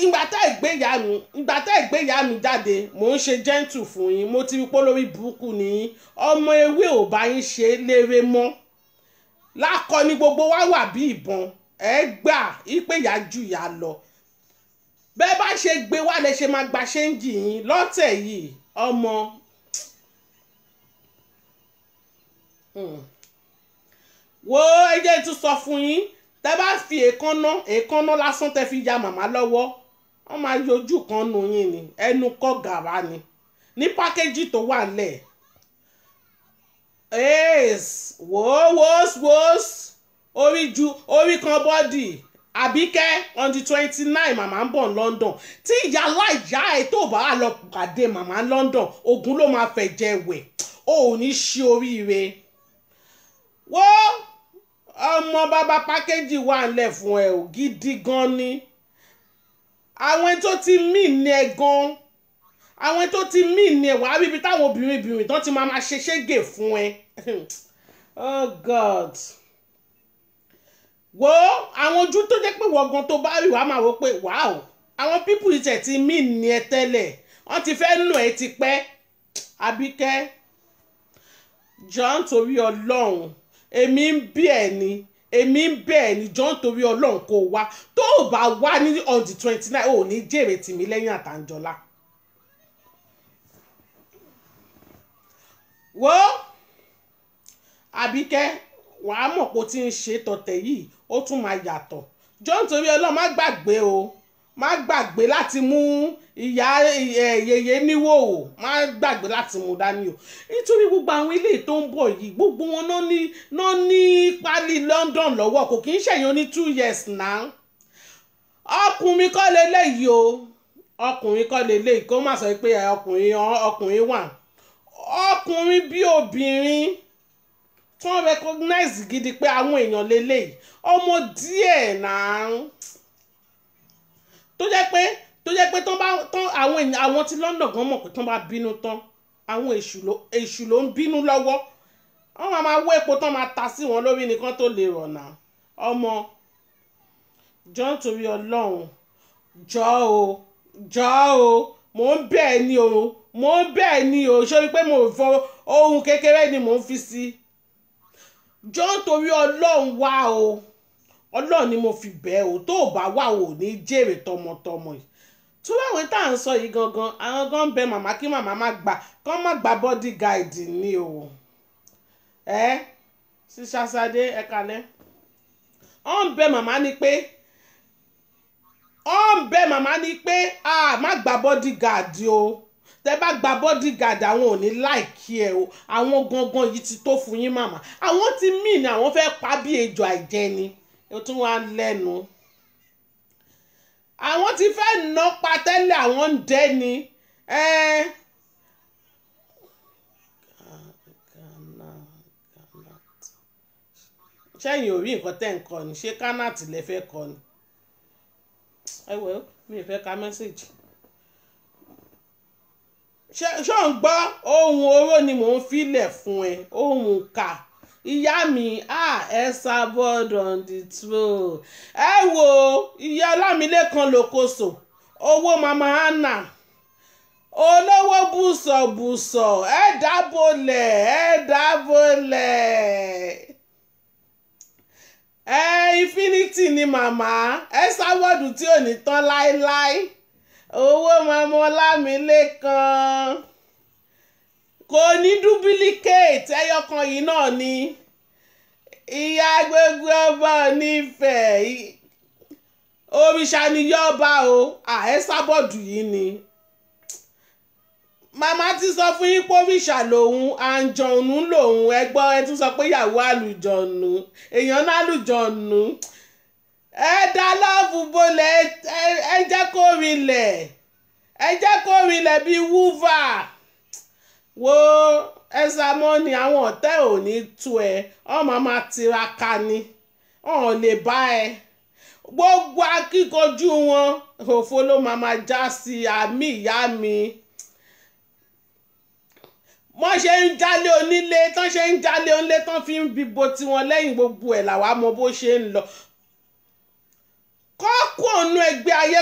Speaker 1: ìgbàtà ìgbéyà mi jáde mò ń ṣe gentle fún yín, mo ti rí pé lórí burúkú ni ọmọ ewé ò bá yín ṣe lérè mọ́ lákọ ni gbogbo wa wà bí ìbọn ẹ gbà ìpéyà jù yà lọ. bẹ́ẹ̀ bá ṣe gbé wá lẹ ṣe máa gba ṣéǹjì yín lọ́tẹ̀ yìí ọmọ. wo ẹ jẹ́ tún sọ fún yín tẹ́ bá fi èékánná lásán tẹ́ fi ya màmá lọ́wọ́ wọ́n máa yọjú kan nù yín ni ẹnu kọ́ gàrà ni ní pákéjì tó wà lẹ̀. orí kan bọ́dì Àbíkẹ́ on the 29 màmá ń bọ̀ London tí ìyá aláìyá ẹ̀ tó bá lọ pàdé màmá London ogun ló máa fẹ́ jẹ wẹ̀ ó ní ṣe oríire. wo ọmọ bàbá pákéjì wà ńlẹ̀ fún ẹ ò gidi gan ni. àwọn tó ti mí ní ẹ gan àwọn tó ti mí ní ẹ wàá bíbi táwọn obìnrin tó ti máa ṣe ṣégè fún ẹ. oh God. wo àwọn ojú tó jẹ́ pé wọ̀gàn tó bá rí wàá máa wò pé wàá àwọn pípù ìtẹ̀ ti mí ní ẹ tẹ́lẹ̀ wọ́n ti fẹ́ nù ẹ ti pẹ́. Àbíkẹ́ John torí Ọlọ́run èmi ń bẹ̀ ẹ́ ni John torí Ọlọ́run kò wá tó o bá wá ní on the 29 ò ní jèrè tìmí lẹ́yìn Àtàǹjọ́lá. wo Àbíkẹ́ wàá mọ̀ pé ó ti ń ṣe tọ̀tẹ̀ yìí ó tún máa yàtọ̀. John torí Ọlọ́run má gbàgbé láti mú ìyá yèyé níwò o má gbàgbé láti mú dání o nítorí gbogbo àwọn ilé tó ń bọ̀ yìí gbogbo wọn náà ní pálí London lọ́wọ́ kò kì í ṣẹ̀yìn oní 2 years náà. ọkùnrin kọ́ leléyìí o ọkùnrin kọ́ leléyìí kó má sọ pé ọkùnrin wà ọkùnrin bí obìnrin tí wọ́n recognize gidi pé àwọn èèyàn leléyìí ọmọ díẹ̀ náà tó jẹ́ pé tán àwọn tí London gan mọ̀ pé tán bá bínú tán àwọn èṣù ló ń bínú lọ́wọ́ wọ́n máa wọ́ epo tán máa ta sí wọn lórí nìkan tó lè rọ̀nà. ọmọ John torí Ọlọ́run jọ́ o mò ń bẹ̀ ẹ́ ní o ṣé pé mo fọ ohun kékeré ni mò ń fi sí. John torí Ọlọ́run wá o Ọlọ́run ni mo fi bẹ̀ ọ́ tó o bá wà ò ní jèrè tọmọtọmọ yìí. tó láwọn tá à ń sọ yìí gangan àwọn gan bẹ màmá kí màmá má gba bodyguard ni o. Sísá Sadé ẹ kalẹ̀ wọ́n bẹ màmá ni pé ó ń bẹ màmá ní pé má gba bodyguard o tẹ bá gba bodyguard àwọn ò ní láìkí ẹ o àwọn gangan yìí ti tó fún yín màmá àwọn ti mí ni àwọn fẹ́ pa bí ejò àìjẹni ó tún wá lẹ́nu àwọn ti fẹ́ ná pa tẹ́lẹ̀ àwọn ń dẹ́ni ṣẹ́yìn ò rí nǹkan tẹ́ ń kọ ni ṣé kánàtì lẹ fẹ́ kọ ni mi ò fẹ́ ka mẹ́sàgì ṣé ò ń gbọ́ ohun oró ni mò ń filẹ̀ fún ẹ ohun kà ìyá mi Esabod on the throne wo ìyá Ọlámilékan Lókòsò owó mama Anna olówó bùsọ̀bùsọ̀ ẹ dábòlẹ̀ infinity ni màmá Esabod tí ò ní tán láéláé owó mama Ọlámilékan kò ní duplicate ẹyọkan yìí náà ni ìyá gbogbo ọba nífẹ̀ẹ́ òrìṣà ni yọba o Esabod yìí ni màmá ti sọ fún yín pé òrìṣà lòun àǹjọ̀nù lòun ẹgbọ́n ẹ tún sọ pé ìyàwó àlùjọ̀nù èèyàn náà àlùjọ̀nù ẹ dá lọ́ọ̀fù bolẹ̀ ẹ jẹ́ kó rinlẹ̀ bíi wúvà wo Ẹ̀sàmọ́nì àwọn ọ̀tẹ̀ ò ní tú ẹ ọmọ máa tiraka ni ọ̀hún lè bá ẹ gbogbo akíkanjú wọn òfo ló máa já sí àmì ìyá mi wọ́n ṣe ń jálé onílé tán ṣe ń jálé onílé tán fi ń bíbo tiwọn lẹ́yìn gbogbo ẹ̀ làwa mọ bó ṣe ń lọ kọ́kọ́ ọ̀nù ẹgbẹ́ ayé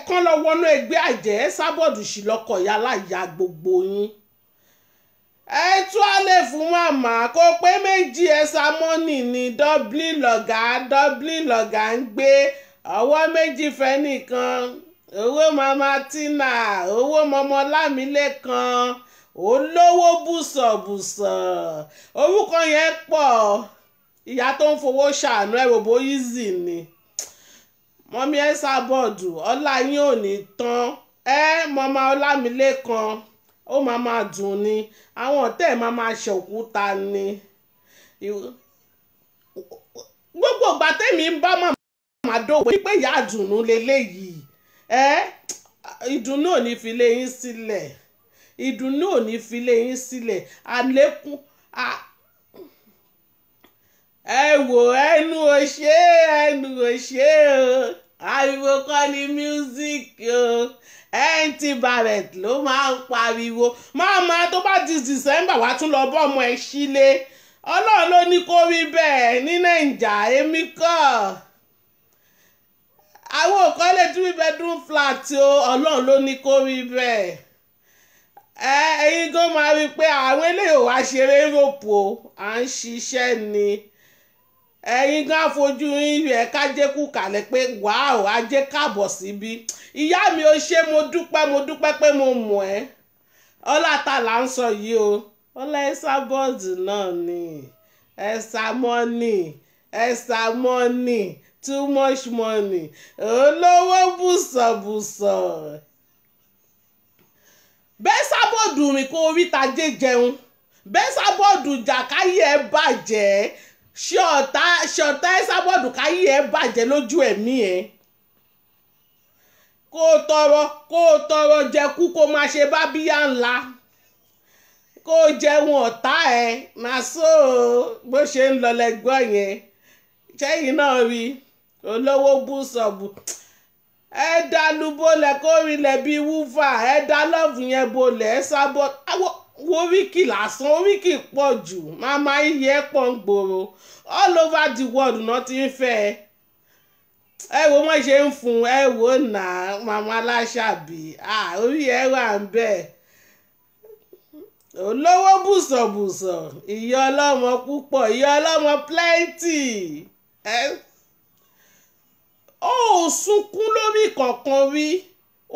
Speaker 1: kán lọ wọnú ẹgbẹ́ àjẹ́ Esabod sì lọ́kọ̀ ìyá láyà gbogbo yín ẹ tú alẹ́ fún màmá kó pé méjì Ẹ̀sàmọ́nì ní Dublin lọ̀gá ń gbé ọwọ́ méjì fẹ́ nìkan owó mama Tina owó mama Ọlámilékan olówó bùsọ̀bùsọ̀ orúkọ yẹn pọ̀ ìyá tó ń fowó ṣàánú ẹ̀rọ bó easy ni mọ́mí Esabod ọlá yín ò ní tán mama Ọlámilékan ó máa dùn ni àwọn ọ̀tẹ̀ máa ṣòkúta ni gbogbo ìgbà tẹ́mi ń bá màmá dòwò pé ìyá àdùnnú leléyìí ìdùnnú ò ní fi lé yín sílẹ̀ ìdùnnú ò ní fi lé yín sílẹ̀ àlékún wò ẹnu ò ṣe o ariwo kọ́ ni music o ẹ̀ǹtì Barrett ló máa ń pariwo máma tó bá di December wàá tún lọ bọ́ ọmọ ẹ̀ sílé Ọlọ́run ló ní kó rí bẹ́ẹ̀ ní Nàìjà èmi kọ́ àwọn òkọ́ lè 3-bedroom flat o Ọlọ́run ló ní kó rí bẹ́ẹ̀ ẹ̀yin gan máa rí i pé àwọn eléyìí wá ṣeré rògbò à ń ṣiṣẹ́ ni ẹ̀yin gan fojú yín rẹ̀ kájẹ́kù kalẹ̀ pé wàá ajé káàbọ̀ síbí ìyá mi ò ṣe mo dúpẹ́ pé mo mọ̀ ẹ́ ọlá ta là ń sọ yìí o ọlá Esabod náà ni Ẹ̀sàmọ́nì too much money olówó bùsọ̀bùsọ̀ bẹ́sàbọ̀d rìn kó oríta jẹ́ jẹun bẹ́sàbọ̀d jà káyé ẹ bàjẹ́ ṣọ̀tá Esabod káyé ẹ bàjẹ́ lójú ẹ̀mí ẹ kó o tọrọ jẹkú kó má ṣe bá bíyà ńlá kó o jẹun ọ̀tá ẹ màsó bó ṣe ń lọ lẹ́gbọ́n yẹn ṣẹ́yìn náà rí olówó bùsọ̀bù ẹ dá lúbọ̀lẹ̀ kó rinlẹ̀ bíi wúfà ẹ dá lọ́ọ̀fù yẹn bolẹ̀ Esabod oríkì lásán oríkì pọ̀ jù màmá iye pọ̀ ń gbòòrò all over the world náà ti ń fẹ́ ẹ wo wọ́n ṣe ń fún ẹ wò náà màmá Aláṣàbí orí ẹ wà ń bẹ̀ olówó bùsọ̀bùsọ̀ ìyá ọlọ́mọ púpọ̀ ìyá ọlọ́mọ plenty ó sunkún lórí kọ̀ọ̀kan rí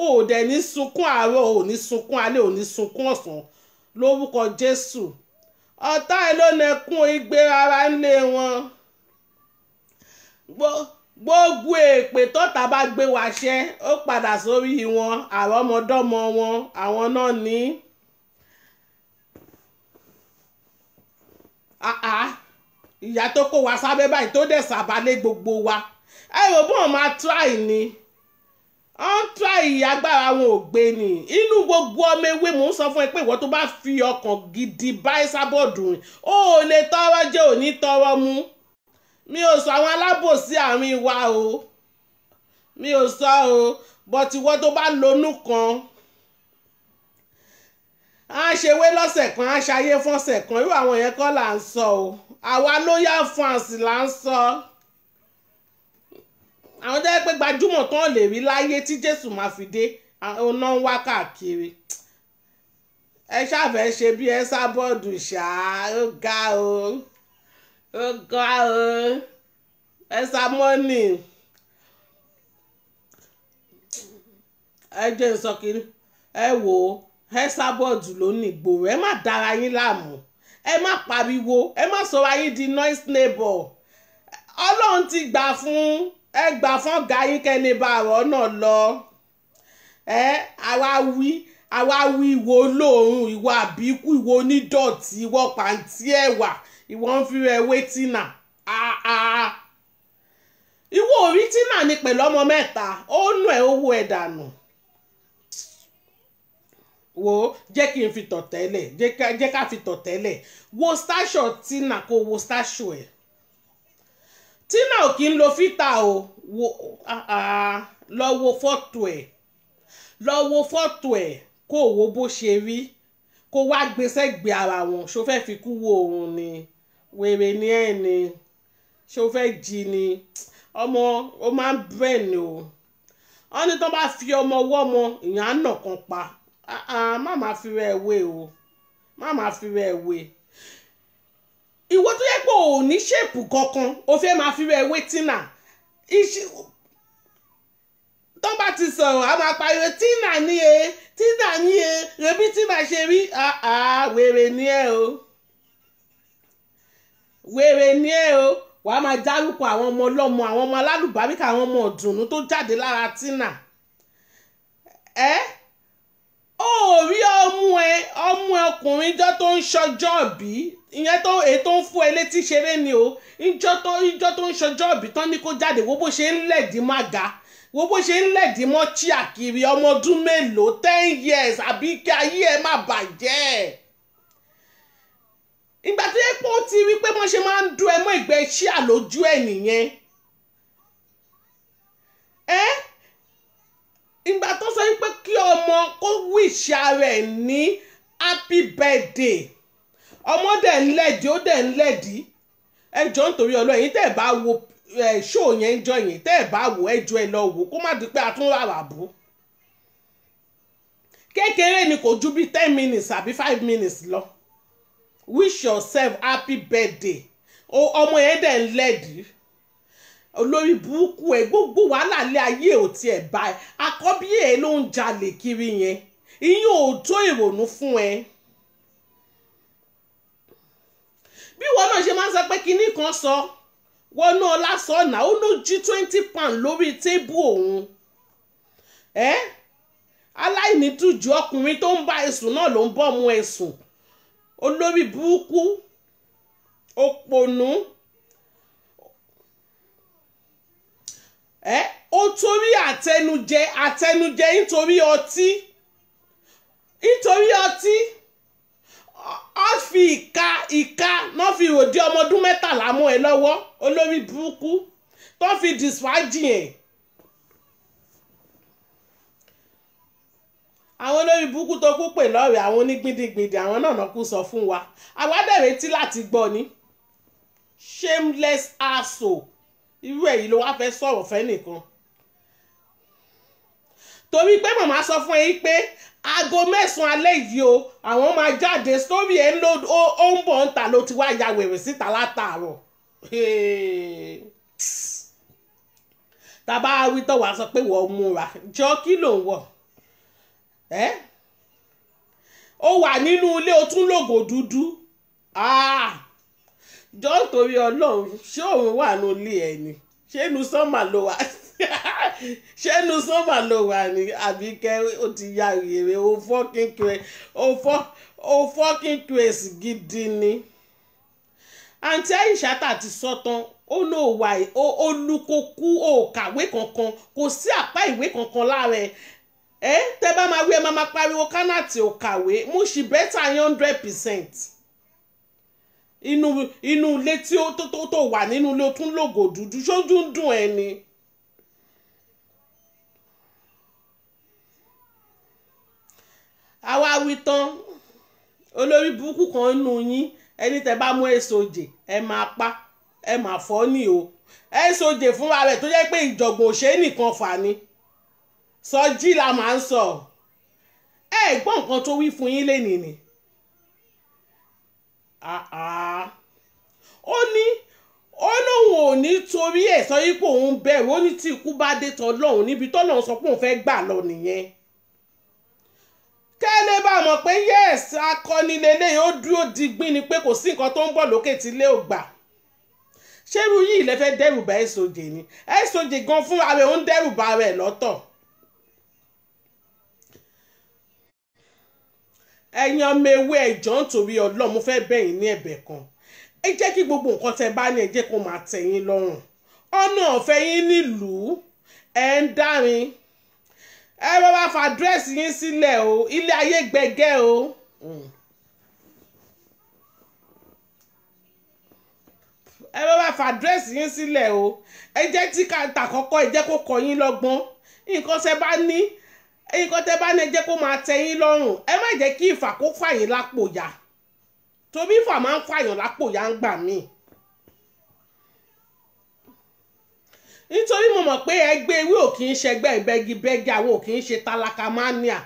Speaker 1: ó dẹ̀ ní sunkún àárọ̀ ò ní sunkún alẹ́ ò ní sunkún ọ̀sán lórúkọ Jésù ọ̀tá ẹ̀ ló nẹkún igbe rárá ńlé wọn gbogbo èpè tọ́ta bá gbé wá ṣẹ́ ó padà sórí wọn àrọ́mọdọ́mọ wọn àwọn náà ní. Ìyá tó kó wa sábẹ́ báyìí tó dẹ̀ sàbálẹ̀ gbogbo wa ẹ rò bọ́n máa try ni wọ́n try agbára wọn ò gbé ni inú gbogbo ọmọ ewé mò ń sọ fún ẹ pé ìwọ tó bá fi ọkàn gidi bá Ẹsábọ́ọ̀dù rìn ó lè tọrọ jẹ ò ní tọrọ mu mi ò sọ àwọn alábòsí àárín wa o mi ò sọ o bọ́tí ìwọ tó bá lonú kan a ṣèwé lọ́sẹ̀ kan a ṣayé fọ́sẹ̀ kan irú àwọn yẹn kọ́ là ń sọ o àwa loyal fans là ń sọ àwọn jẹ́ pé gbajúmọ̀ tán lè rí láyé tí Jésù máa fi dé ọ̀nà ń wá káàkiri ẹ ṣàfẹ́ ṣe bí Ẹsábọ́ọ̀dù ṣáá ó ga o ó ga o Ẹsámọ́nì ẹ jẹ́ ìsọkiri ẹ wò ó Ẹsábọ́ọ̀dù ló ní ìgboro ẹ má dára yín láàmú ẹ má pariwo ẹ má sọ ayé di noise neighbor Ọlọ́run ti gbà fún ẹ gbà fún ọ̀gá yín kẹ́ni bá ọ̀rọ̀ náà lọ àwa wí ìwọ olóòórùn ìwọ àbíkú ìwọ onídọ̀tí ìwọ pàǹtí ẹ̀wà ìwọ ń fi rẹ̀ wé tínà ìwọ orí tínà ni pẹ̀lú ọmọ mẹ́ta ó nù ẹ̀ owó ẹ̀ dànù wo jẹ́ kí n fi tọ̀ tẹ́lẹ̀ jẹ́ ká fi tọ̀ tẹ́lẹ̀ wo stasio Tina kó wo stasio ẹ̀ Tina ò kí ń lo fítà o lọ wo fọ́tò ẹ̀ kó wo bó ṣe rí kó wá gbé sẹ́gbẹ̀ẹ́ ara wọn ṣó fẹ́ fi kú wo òun ni wèrè ní ẹ̀ ni ṣó fẹ́ jí ni ọmọ ó máa ń bẹ̀ ni o wọ́n ní tó bá fi ọmọ wọ́mọ ìyẹn á nà kan pa má máa fi rẹ̀ wé o má máa fi rẹ̀ wé ìwọ tó yẹ pé ò ní ṣèpù kankan o fẹ́ máa fi rẹ̀ wé Tina tó bá ti sọ̀rọ̀ a máa pariwo Tina ní rẹbí Tina ṣe rí wèrè ní ẹ o wàá máa dárúkọ àwọn ọmọ ọlọ́mọ àwọn ọmọ alálùbáríkà àwọn ọmọ ọ̀dùnnú tó jáde lára Tina ó rí ọmú ẹ ọkùnrin ìjọ tó ń ṣọjọ́ bí ìyẹn tó ètò ń fún ẹ létí ṣeré ni o ìjọ tó ń ṣọjọ́ bí tán ní kó jáde wo bó ṣe ń lẹ̀dí mága wo bó ṣe ń lẹ̀dí mọ́ chíàkiri ọmọ ọdún mélòó 10 years àbí kí ayé ẹ má bàjẹ́ ìgbà tó yẹ pé ó ti rí pé wọ́n ṣe máa ń dún ẹ mọ́ ìgbẹ́ chíà lójú ẹ nìyẹn ìgbà tó sọ wípé kí ọmọ kó wíṣà rẹ̀ ní happy birthday ọmọ dẹ̀ ń lẹ̀dí ó dẹ̀ ń lẹ̀dí ẹjọ́ nítorí ọlọ́run yín tẹ́ ẹ̀ bá wo ṣó yẹn ń jọ yẹn tẹ́ ẹ̀ bá wo ẹjọ́ ẹ lọ wò kó má di pé a tún rárá bú kékeré ni kò ju bí 10 minutes àbí 5 minutes lọ wish yourself happy birthday ọmọ yẹn dẹ̀ ń lẹ̀dí olórí burúkú ẹ gbogbo wàhálà lé ayé ò tiẹ̀ bá ẹ àkọ́bí ẹ ló ń jalè kiri yẹn ìyẹn ò tó ìrònú fún ẹ bí wọn náà ṣe máa ń sọ pé kinní kan sọ wọn náà lásọ̀nà ó ló jí 20 pound lórí tébù òun aláìnítújú ọkùnrin tó ń bá ẹ̀sùn náà ló ń bọ́ ọmọ ẹ̀sùn olórí burúkú òpònú ó torí àtẹnujẹ nítorí ọtí ó fi ìka náà fi ròdí ọmọ ọdún 13 mọ́ ẹ lọ́wọ́ olórí burúkú tó fi dìsfájì ẹ̀ àwọn olórí burúkú tó kú pè lọ́rẹ̀ àwọn onígbìndìngbìndì àwọn náà kú sọ fún wa àwa dẹ̀ retí láti gbọ́ ni shameless asshole irú èyí ló wá fẹ́ sọ̀rọ̀ fẹ́ nìkan torí pé màmá sọ fún yín pé aago 9 alẹ́ yìí o àwọn máa jáde sórí ẹ̀ ń lò ó ń bọ̀ ń ta ló ti wá ya wèrè síta látàárọ̀ tàbá wí tó wàá sọ pé wọ́n múra jọ kí ló ń wọ̀ ó wà nínú ilé o tún lògò dúdú jọ torí ọlọ́run ṣé òun wà ní ilé ẹ ni ṣé inú sọ́mà ló wà ṣé inú sọ́mà ló wà ní Àbíkẹ́ ó ti ya rèé ó fọ́kín craze gidi ni. àǹtí Àìṣàtà ti sọ tán ó ló wà ó lukokú ó kàwé kankan kò sí àpá ìwé kankan lára ẹ tẹ bá máa wí ẹ máa pariwo Kánàtì ò kàwé mo sì bẹ́tà 100%. inú ilé tí ó tó wà nínú ilé ó tún lògò dúdú ṣojú ń dùn ẹ ni. àwa wí tán olórí burúkú kan nù yín ẹni tẹ bá mú Èsòjè ẹ máa pa ẹ máa fọ́ ni o Èsòjè fúnra rẹ̀ tó jẹ́ pé ìjọ̀gbọ̀n òṣèré nìkan fà ni Sọjí la máa ń sọ ẹ gbọ́ nǹkan tó wí fún yín lénìí ni. ó ní lóun ò ní torí ẹ̀ sọ yí pé òun bẹ̀rù ó ní tí ikú bá dé tọ́lọ́run níbi tọ́lọ́run sọ pé òun fẹ́ gbà lọ nìyẹn. kẹ́lẹ́ bá mọ̀ pé yes akọni lélẹ́yìn ó dúró digbín ni pé kò sí nǹkan tó ń bọ̀ lókè tí ilé ò gbà. ṣérú yìí lè fẹ́ dẹ́rù bá Èsòjè ni Èsòjè gan fúnra rẹ̀ ó ń dẹ́rù bá rẹ̀ lọ́tọ̀. ẹ̀yin ọmọ ewé ẹ̀jọ̀ nítorí Ọlọ́run mo fẹ́ bẹ̀ yín ní ẹ̀bẹ̀ kan ẹ jẹ́ kí gbogbo nǹkan tẹ́ bá ní ẹ jẹ́ kó máa tẹ́ yín lọ́rùn ọ̀nà ọ̀fẹ́ yín nílùú ẹ̀ ń dárin ẹ bá wá fa dírẹ́sì yín sílẹ̀ o ilé ayé gbẹgẹ́ o. ẹ bá wá fa dírẹ́sì yín sílẹ̀ o ẹ jẹ́ tí kàńtà kọ́kọ́ ẹ jẹ́ kó kọ́ yín lọ́gbọ́n nǹkan tẹ́ bá ní ẹ jẹ́ kó máa tẹ́ yín lọ́rùn ẹ má jẹ́ kí ìfà kó fà yín lápò ya torí ìfà máa ń fàyàn lápò ya ń gbà míì. nítorí mo mọ̀ pé ẹgbẹ́ ewé ò kì í ṣẹgbẹ́ ìbẹ́gibẹ́gi àwọn ò kì í ṣe tálákà mania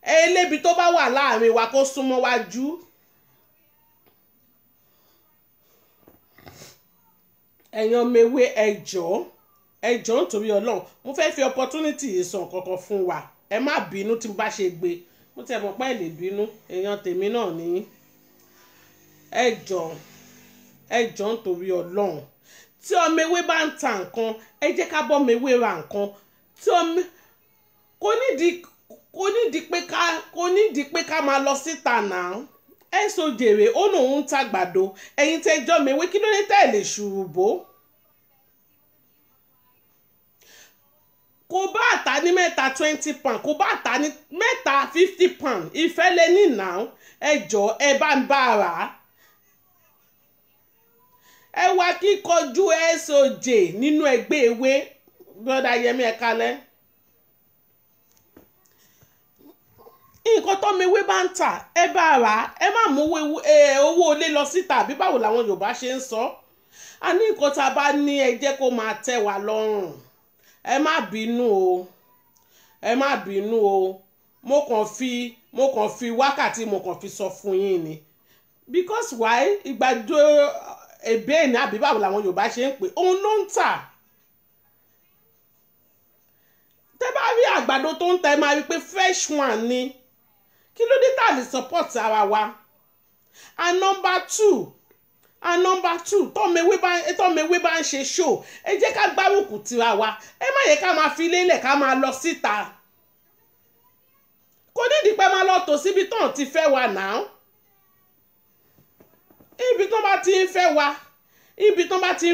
Speaker 1: elébi tó bá wà láàrin wa kó súnmọ́ wájú. ẹ̀yin ọmọ ewé ẹjọ́ nítorí Ọlọ́run mo fẹ́ fi opportunity yìí sọ kankan fún wa ẹ má bínú tí mo bá ṣe gbé mo tẹ̀ mọ́ pé ẹ lè bínú èèyàn tèmi náà ní ẹjọ́ nítorí Ọlọ́run tí ọmọ ewé bá ń ta nǹkan ẹ jẹ́ ká bọ́ ọmọ ewé ra nǹkan tí ọmọ kò nídìí pé ká máa lọ síta náà Èsòjèrè ó lóun ń tàgbàdo ẹ̀yin tẹ́ jọ́ ọmọ ewé kí ló dé tẹ́ ẹ̀ lè ṣùrùbó. kò bá àtà ní mẹ́ta 20 pound kò bá àtà ní mẹ́ta 50 pound ìfẹ́ lé ní náà ẹjọ́ ẹ bá ń bá ara ẹ wá kíkọjú Èsòjè nínú ẹgbẹ́ ewé brother Yẹmí ẹ kalẹ̀. nǹkan tó mewé bá ń tà ẹ bá rà á ẹ má mú owó olé lọ síta àbí báwo làwọn Yorùbá ṣe ń sọ a ní nǹkan tá a bá ní ẹ jẹ́ kó máa tẹ́ wa lọ́rùn ẹ má bínú o mo kàn fi wákàtí mo kàn fi sọ fún yín ni because why ìgbàdo èbé ní àbí báwo làwọn Yorùbá ṣe ń pè òun ló ń tà tẹ́ bá rí àgbàdo tó ń tà ẹ máa rí pé fresh one ni kí ló dé tá a lè support ara wa and number two tọ́mewé bá ń ṣe show ẹ jẹ́ ká gbárùkù tira wa ẹ má yẹ ká máa fi lélẹ̀ ká máa lọ síta kò nídìí pé máa lọ tò síbi tán ti fẹ́ wa náà ibi tán bá ti ń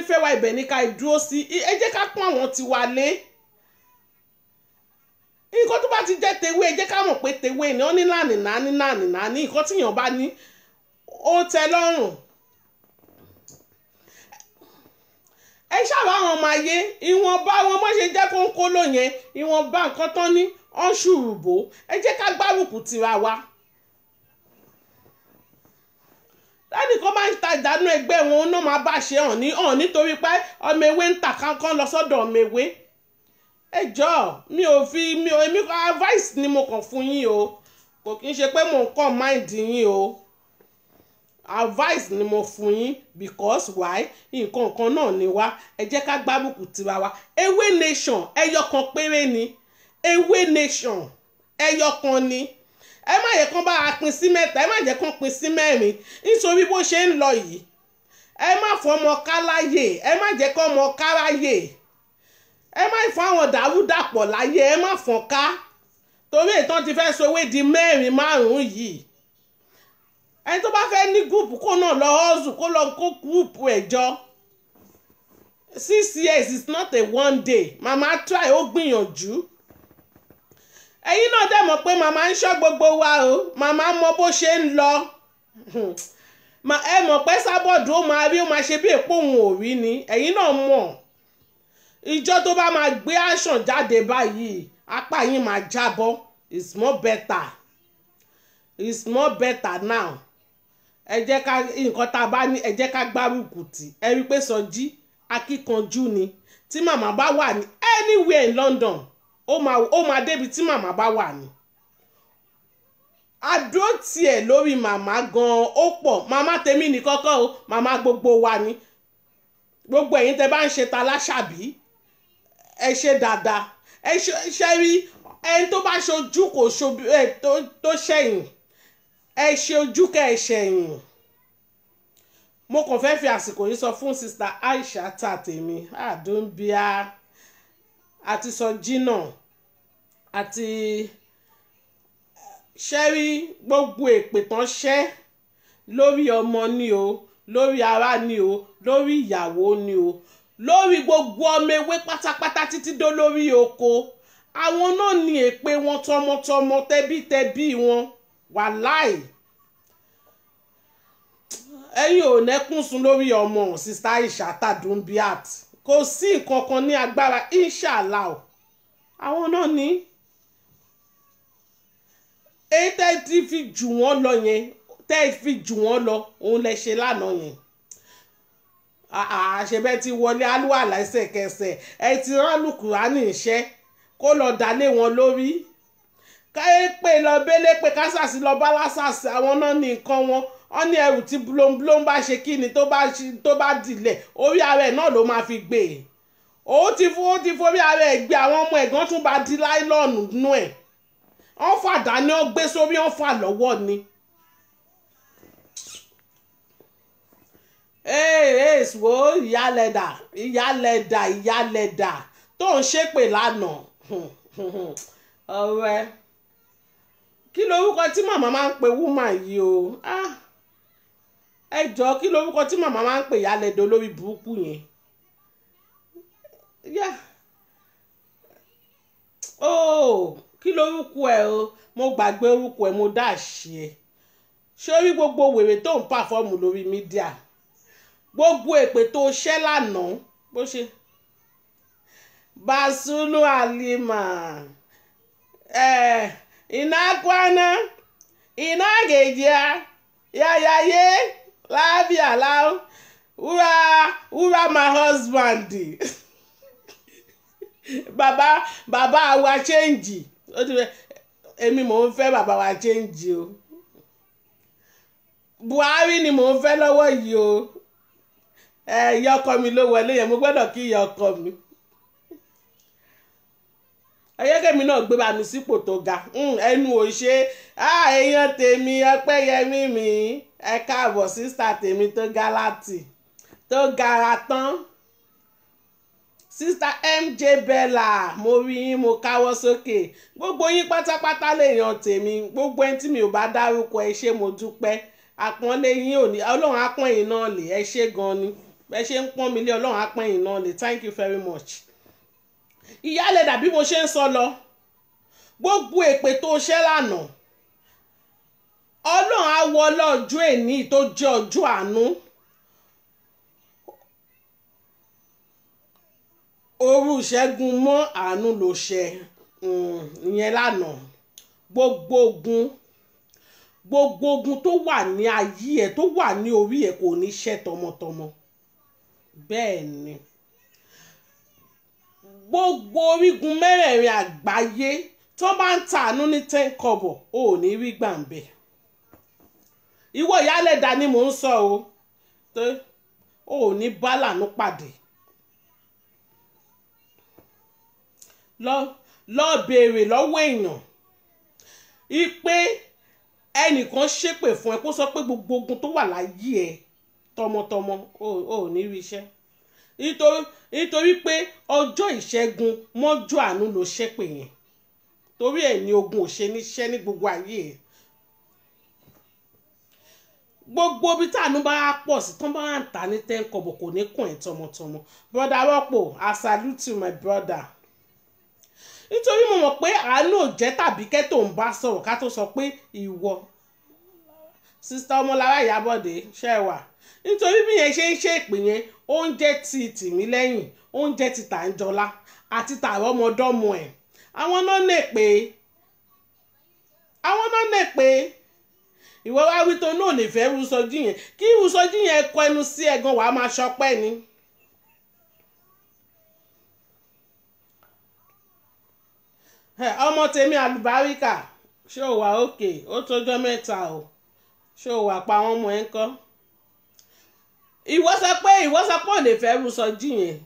Speaker 1: fẹ́ wa ibẹ̀ ní ká dúró sí ẹ jẹ́ ká pọ́n àwọn tiwa lé nǹkan tó bá ti jẹ́ tewé ẹ jẹ́ ká mọ̀ pé tewé ni wọ́n ní nàní nǹkan tíyàn bá ní ó tẹ́ lọ́rùn. ẹ ṣàwọn àwọn ọmọ ayé ìwọ̀nba wọn mọ́ ṣe jẹ́ kónkóló yẹn ìwọ̀nba nǹkan tán ní ọ̀ṣùrùbó ẹ jẹ́ ká gbárùkù tira wa. láti kọ́ máa ń ta ìdánù ẹgbẹ́ wọn náà máa bá ṣe hàn nítorí pé ọmọ ewé ń tà kánkán lọ sọ́dọ̀ ọmọ ewé. ẹ jọ̀ọ́ èmi kọ́ advice ni mo kàn fún yín o kò kí n ṣe pé mo ń kọ́ mind yín o advice ni mo fún yín because why nǹkan kan náà ni wá ẹ jẹ́ ká gbárùkù tira wa ewé nation ẹyọkan péré ni ewé nation ẹyọkan ni ẹ má yẹ kán bá a pín sí mẹ́ta ẹ má jẹ́ kán pín sí mẹ́rin nítorí bó ṣe ń lọ yìí ẹ má fọmọ káláyè ẹ má jẹ́ kán mọ káráyè ẹ má fún àwọn dàrúdàpọ̀ láyé, ẹ má fọ́n ká torí ìtàn ti fẹ́ sowé di 4 5 yìí. Ẹni tó bá fẹ́ ní gúùpù kó náà lọ hustle, kó lọ kó gúùpù ẹ̀jọ́. 6 years is not a one day. Màmá try, ó gbìyànjú. Ẹ̀yin náà dẹ̀ mọ̀ pé màmá ń ṣọ́ gbogbo wa o. Màmá mọ bó ṣe ń lọ. Ẹ mọ̀ pé Sábọ̀dù ó máa rí, ó máa ṣe bí èpò òun ò rí ni. Ẹ̀yin náà mọ̀. Ìjọ́ tó bá máa gbé action jáde báyìí, apá yín máa jábọ́. It's more better. It's more better now. Ẹ jẹ́ ká nǹkan tá a bá ní, ẹ jẹ́ ká gbárùkù tì. Ẹ rí pé Sọjí akíkanjú ni. Tí màmá bá wà ní anywhere in London, ó máa débi tí màmá bá wà ní. Àdúró tiẹ̀ lórí màmá gan-an ó pọ̀. Màmá tèmi ní kọ́kọ́ o, màmá gbogbo wa ni. Gbogbo ẹ̀yin tẹ́ bá ń ṣe ta láṣàbí, ẹ ṣe dáadáa. Ẹ ṣe rí ẹni tó bá ṣojú kò ṣojú tó ṣẹ̀yìn, ẹ ṣe ojú kẹ́ ẹ ṣẹ̀yìn. Mo kàn fẹ́ fi àsìkò yìí sọ fún Sister Aisha ta tèmi, Àdúnbíà àti Sọjí náà àti ṣẹ́rí gbogbo èpè tán ṣẹ́ lórí ọmọ ni o, lórí ará ni o, lórí ìyàwó ni o, lórí gbogbo ọmọ ewé pátápátá títí dó lórí oko. Àwọn náà ní èpè wọn tọmọtọmọ tẹbítẹbí wọn wàláì. Ẹ̀yin ò nẹ́kún sun lórí ọmọ Sister Aisha Àdúnbíà. Kò sí nǹkan kan ní agbára inshallah. Àwọn náà ní èyí tẹ́ ti fi jù wọ́n lọ yẹn, tẹ́ fi jù wọ́n lọ òun lẹ ṣe lánàá yẹn. Àṣebẹ́ ti wọlé alúwà lẹ́sẹ̀kẹsẹ̀, ẹ ti rán Lùkùránì iṣẹ́ kó lọ dálé wọn lórí. Káyé pé lọ bélé pé kásàsì lọ bá lásàsì, àwọn náà ní nǹkan wọn. Wọ́n ní ẹrù tí blóńblóń bá ṣe kí ni tó bá dìlẹ̀, orí ara ẹ̀ náà ló máa fi gbé e. Ó ti forí ara ẹ̀ gbé, àwọn ọmọ ẹ̀gbọ́n tún bá di láìlọ́ọ̀nù nú ẹ̀. Wọ́n fàdá ní ó gbé sórí, wọ́n fà lọ́wọ́ ni. Wo ìyálẹ̀dà tó ń ṣépè lánàá. Ọ̀rẹ́ kí lorúkọ tí màmá máa ń pe woman yìí o? Ẹ jọ̀ọ́ kí lorúkọ tí màmá máa ń pe ìyálẹ̀dà olórí burúkú yẹn? Kí lorúkọ ẹ o? Mo gbàgbé orúkọ ẹ, mo dá ṣe ẹ. Sórí gbogbo wèrè tó ń pàfọ́ọ̀mù lórí mídíà, gbogbo èpè tó ṣẹ́ lánàá bó ṣe Basulu Halima Inakwana Inagejia Yayaye Labia Lao Ura my husband. Bàbá wa change. Èmi mò ń fẹ́ bàbá wa change o. Buhari ni mò ń fẹ́ lọ́wọ́ yìí o. Ìyá ọkọ mi ló wọlé yẹn, mo gbọ́dọ̀ kí ìyá ọkọ mi. Ayẹ́kẹ́mi náà gbé bá mi sípò tó ga. Ẹnu ò ṣe. Èèyàn tèmi Ọpẹ́yẹmí mi. Ẹ káàbọ̀ sísítà tèmi tó ga láti. Tó gara tán. Sister MJ Bella, mo rí yín, mo káwọ́ sókè. Gbogbo yín pátápátá lèèyàn tèmi. Gbogbo ẹni tí mi ò bá dárúkọ ẹ ṣé mo dúpẹ́. Àpọ́nlé yín ò ní, Ọlọ́run á pọ́n yín náà lé, ẹ ṣé gan ni. Ẹ ṣé ń pọ́n mi lé, Ọlọ́run á pọ́n yín náà lé. Thank you very much. Ìyálẹ̀dà bí mo ṣe ń sọ lọ, gbogbo èpè tó ṣẹ́ lánàá, Ọlọ́run á wọ ọlọ́jọ́ èní tó jẹ́ ọjọ́ àánú. Òru ṣẹ́gun mọ́ àánú ló ṣẹ ìyẹn lánàá. Gbogbo ogun tó wà ní ayé ẹ, tó wà ní orí ẹ kò ní ṣẹ́ tọmọtọmọ. Bẹ́ẹ̀ ni gbogbo orígun mẹ́rẹ̀ẹ̀rin àgbáyé tó bá ń tàánú ní 10 kọ́bọ̀ ò ní rí gbàǹbẹ̀. Ìwọ ìyálẹ̀dà ni mò ń sọ o, tó ò ní bá lànà pàdé. Lọ béèrè lọ́wọ́ èèyàn ipe ẹnìkan ṣépè fún ẹ kó sọ pé gbogbo ogun tó wà láyé ẹ tọmọtọmọ ò ní rí iṣẹ́. nítorí pé ọjọ́ ìṣẹ́gun mọ́jú àánú ló ṣépè yẹn torí ẹ̀ ní ogun ò ṣe níṣẹ́ ní gbogbo ayé ẹ̀ gbogbo bí tàánú bá pọ̀ sí tán bá ń ta ní 10 kọ́bọ̀ kò ní kùn ẹ̀ tọmọtọmọ brother Rọ́pò I salute you my brother nítorí mo mọ̀ pé àánú ò jẹ́ tàbí kẹ́tò ń bá sọ̀rọ̀ ká tó sọ pé ìwọ sista Ọmọlára Ìyábọ̀dé ṣẹ́wà nítorí bí yẹn ṣe ń ṣe ìpè yẹn oúnjẹ ti Tìmílẹ́yìn oúnjẹ ti Tàǹjọ́lá àti tààrọ́ ọmọdọ́mọ ẹ̀ àwọn náà lè pé ìwọ wá wí tó náà lè fẹ́ Rúsọjí yẹn kí Rúsọjí yẹn kọ ẹnu sí ẹ̀gan wàá máa ṣọpẹ́ ni. ọmọ tèmi àlùbáríkà ṣé ò wà òkè ó tójọ́ mẹ́ta o ṣé ò wà pa àwọn ọmọ ẹ̀ ń kọ́ ìwọ sọ pé ò lè fẹ́ Rúsọjí yẹn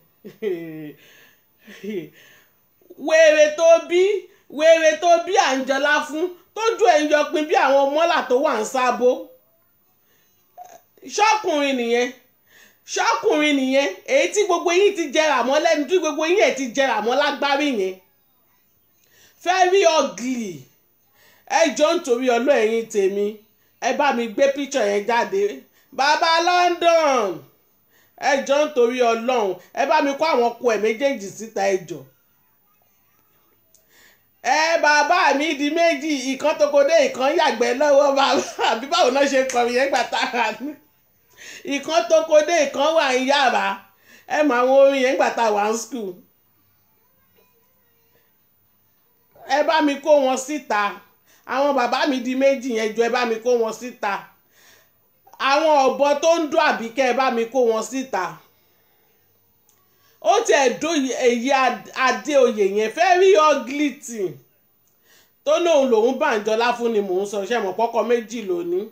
Speaker 1: wèrè tó bí Àǹjọ́lá fún tójú ẹ̀ ń yọpin bí àwọn mọ́là tó wà ń sábó ṣọ́kùnrin nìyẹn èyí tí gbogbo yín ti jẹrà mọ́ lẹ́nu tí gbogbo yín ẹ̀ ti jẹrà mọ́ lágbárí yẹn very ugly ẹ jọ nítorí ọlọ́ẹ̀yìn tèmi ẹ bá mi gbé píṣọ̀ yẹn jáde bàbá London ẹ jọ nítorí Ọlọ́run ẹ bá mi kó àwọn ọkọ ẹ̀ méjèèjì síta ẹ jọ bàbá mi di méjì ìkan tókodé ìkan yàgbẹ́ lọ́wọ́ bàbá àbí báwo náà ṣe kọrin yẹn gbà tára ní ìkan tókodé ìkan wà ń yàrá ẹ mọ àwọn orin yẹn gbà tá wà ń school ẹ bá mi kó wọn síta àwọn bàbá mi di méjì yẹn jọ ẹ bá mi kó wọn síta àwọn ọ̀bọ tó ń dún Àbíkẹ́ ẹ bá mi kó wọn síta ó ti ẹ̀dọ́ èyí Adéoyè yẹn very ugly thing tó lóun lòun Bàǹjọ́lá fún ni mò ń sọ ṣe mọ̀ pọ́kọ méjì lónìí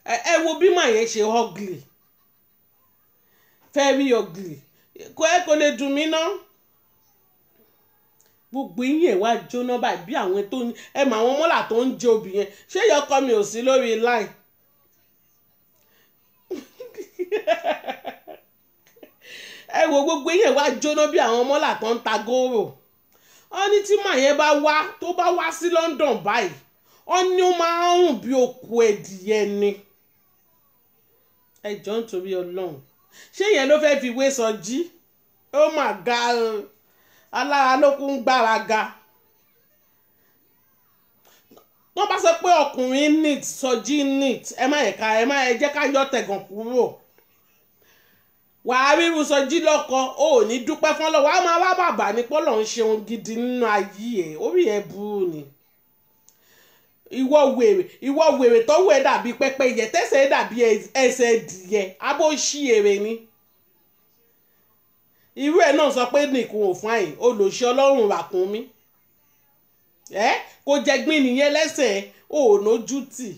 Speaker 1: ẹ wo bí màá yẹn ṣe ugly very ugly kò lè dùn mí ná gbogbo yín ẹ̀ wá jóná báyìí bí àwọn tó ń ẹ mọ àwọn mọ́là tó ń jẹ obì yẹn ṣé yọkọ mi ò sí lórí line ẹ wo gbogbo yín ẹ̀ wá jóná bí àwọn mọ́là tó ń ta góòrò wọ́n ní tí màá yẹn tó bá wá sí London báyìí wọ́n ní ó máa ń rùn bí òkú ẹ̀dìyẹ ni ẹ jọ nítorí Ọlọ́run ṣé yẹn ló fẹ́ẹ́ fi wé Sọjí ó mà ga alára ló kún gbáraga wọ́n bá sọ pé ọkùnrin neat Sọjí neat ẹ jẹ́ ká yọ tẹ̀gàn kúrò wàá ríru Sọjí lọ́kọ ò ní dúpẹ́ fún Ọlọ́run wàá máa wá bàbá ní pọ́lọ̀ ń ṣeun gidi nínú ayé ẹ̀ orí ẹ̀ burú ni ìwọ wèrè tọ́wọ́ ẹ̀ dàbí pẹ́pẹ́yẹ tẹ́sẹ̀ ẹ̀ dàbí ẹsẹ̀ ẹ̀dìyẹ abó ṣí èrè ni irú ẹ̀ náà sọ pé nìkún òfin àyè olùṣí Ọlọ́run ràkúnmí kò jẹgbín nìyẹn lẹ́sẹ̀ ò nójú tì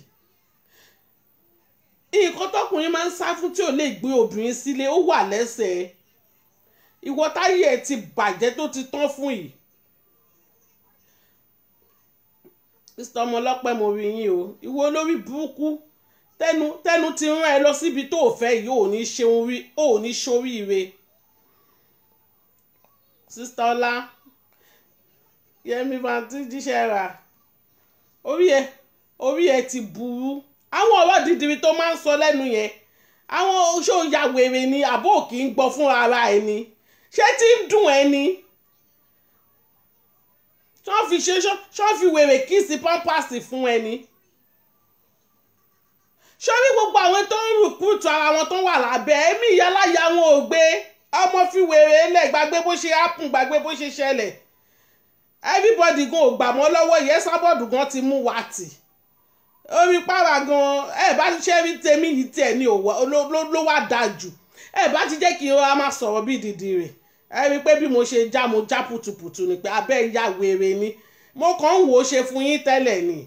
Speaker 1: nǹkan tọkùnrin máa ń sá fún tí ò lè gbé obìnrin sílé ó wà lẹ́sẹ̀ ìwọ táyé ẹ̀ ti bàjẹ́ tó ti tán fún yìí Mr. Ọmọlọ́pẹ́ mo rí yín o ìwọ olórí burúkú tẹnu ti rán ẹ lọ síbi tó o fẹ́ yìí ò ní ṣoríire Sista Ọlá Yẹmi fanti jíṣẹ́ rà orí ẹ ti burú àwọn ọ̀rọ̀ dídìrí tó máa ń sọ lẹ́nu yẹn àwọn oṣó ya wèrè ni àbó kì í gbọ́ fún ara ẹ ni ṣé tí ń dùn ẹ ni ṣọ́ fi wèrè kíìsì pampasì fún ẹ ni ṣọ́ rí gbogbo àwọn tó ń rùkúùtù ara wọn tó wà lábẹ́ ẹ̀mí ìyáláyà wọn ò gbé ọmọ fi wèrè lẹ̀ gbàgbé bó ṣe hápùn gbàgbé bó ṣe ṣẹlẹ̀ everybody gan ò gbà mọ́ lọ́wọ́ yẹn sábọ̀dù gan ti mú wa tì orí pàrà gan ẹ bá ti ṣe rí tèmi yìí tiẹ̀ ní òwò ló wá dáa jù ẹ bá ti jẹ́ kí a máa sọ̀rọ̀ bí dìdì rẹ̀ ẹ rí pé bí mo ṣe mo já pùtùpùtù ni pé abẹ́ ìyá wèrè ni mo kàn ń wò ó ṣe fún yín tẹ́lẹ̀ ni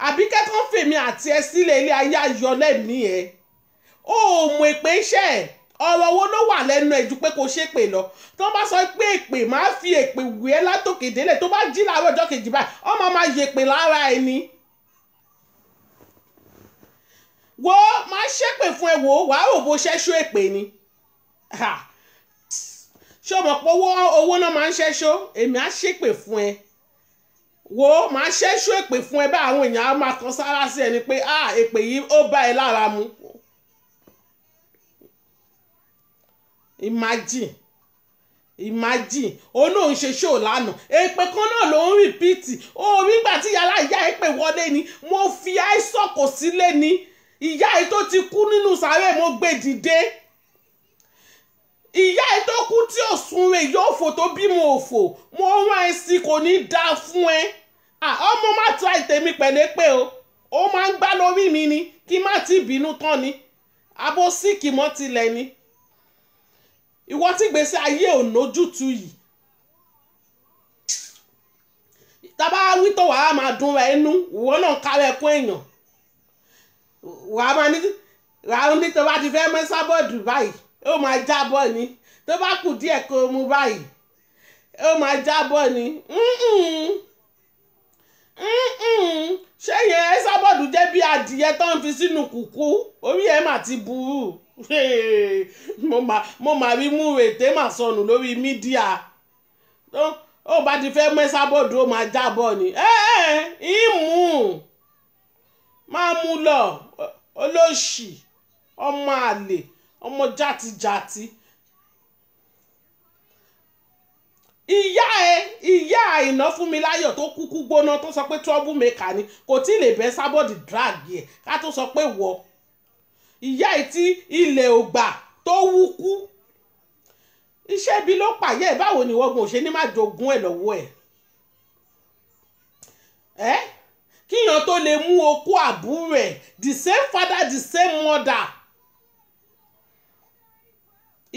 Speaker 1: àbí kẹ́kọ̀ọ́ fèmí àti ẹ sílẹ̀ ilé ayé ayọ̀ lẹ́mìí ẹ ó mọ èpè iṣẹ́ ẹ̀ ọ̀rọ̀ wo ló wà lẹ́nu ẹ̀ ju pé kò ṣépè lọ tó bá sọ pé èpè máa fi èpè wé ẹ látòkè délẹ̀ tó bá jí láàárọ̀ ọjọ́ kejì báyìí ọmọ máa yèpè lára ẹni wo máa ṣépè fún ẹ wò wàá rò bó ṣẹ́ṣó èpè ni ṣé o mọ̀ pé owó náà máa ń ṣẹ́ṣó èmi á ṣépè fún ẹ wo máa ṣẹ́ṣó èpè fún ẹ bá àwọn èèyàn á máa kan sára sí ẹni pé èpè yìí ó bá ẹ lára mu. imagine òun náà ń ṣe ṣó lánàá èpè kan náà ló ń rìpíìtì orí ìgbà tí yàrá ìyá èpè wọlé ni mo fi àìsàn kò sílé ni ìyá yìí tó ti kú nínú sàárè mo gbé dìde ìyá yìí tó kú tí ò sun rẹ̀ yóò fò tó bímọ òfò mo rán ẹ sí kò ní dáa fún ẹ ọmọ má try tèmi pẹ̀lẹ́pẹ̀ o ó máa ń gbá lórí mi ni kí má ti bínú tán ni abo síkì mọ́ tilẹ̀ ni ìwọ tí gbèsè ayé ò nójútu yìí tábà wí tó wàá máa dùn rẹ inú ìwọ náà kárẹ̀ kún èèyàn wàá máa ní tó bá ti fẹ́ mọ́ sábọ̀dù báyìí ó máa jábọ̀ ni tó bá kù díẹ̀ kó mú báyìí ó máa jábọ̀ ni ṣé yẹn ẹ sábọ̀dù jẹ́ bí adìyẹ tó ń fi sínú kùkú orí ẹ̀ mà ti burú mo mà rí mú ètè mà sọnù lórí mídíà ó bá ti fẹ́ mọ́ sábọ̀dù ó máa jábọ̀ ni máa mú lọ olóṣì ọmọ àlè ọmọ játijàti ìyá Àìná Fúnmiláyọ̀ tó kúkú gbóná tó sọ pé trouble maker ni kò tí ì lè bẹ́ sábọ̀dì drag yẹ ká tó sọ pé wọ ìyá ẹ̀ tí ilẹ̀ ògbà tó wúkú iṣẹ́ bí ló pààyẹ́ ẹ̀ báwo ni wọ́gbọ̀n ṣe ní má jogún ẹ̀ lọ́wọ́ ẹ̀ kíyàn tó lè mú okó àbúrò ẹ̀ the same father the same mother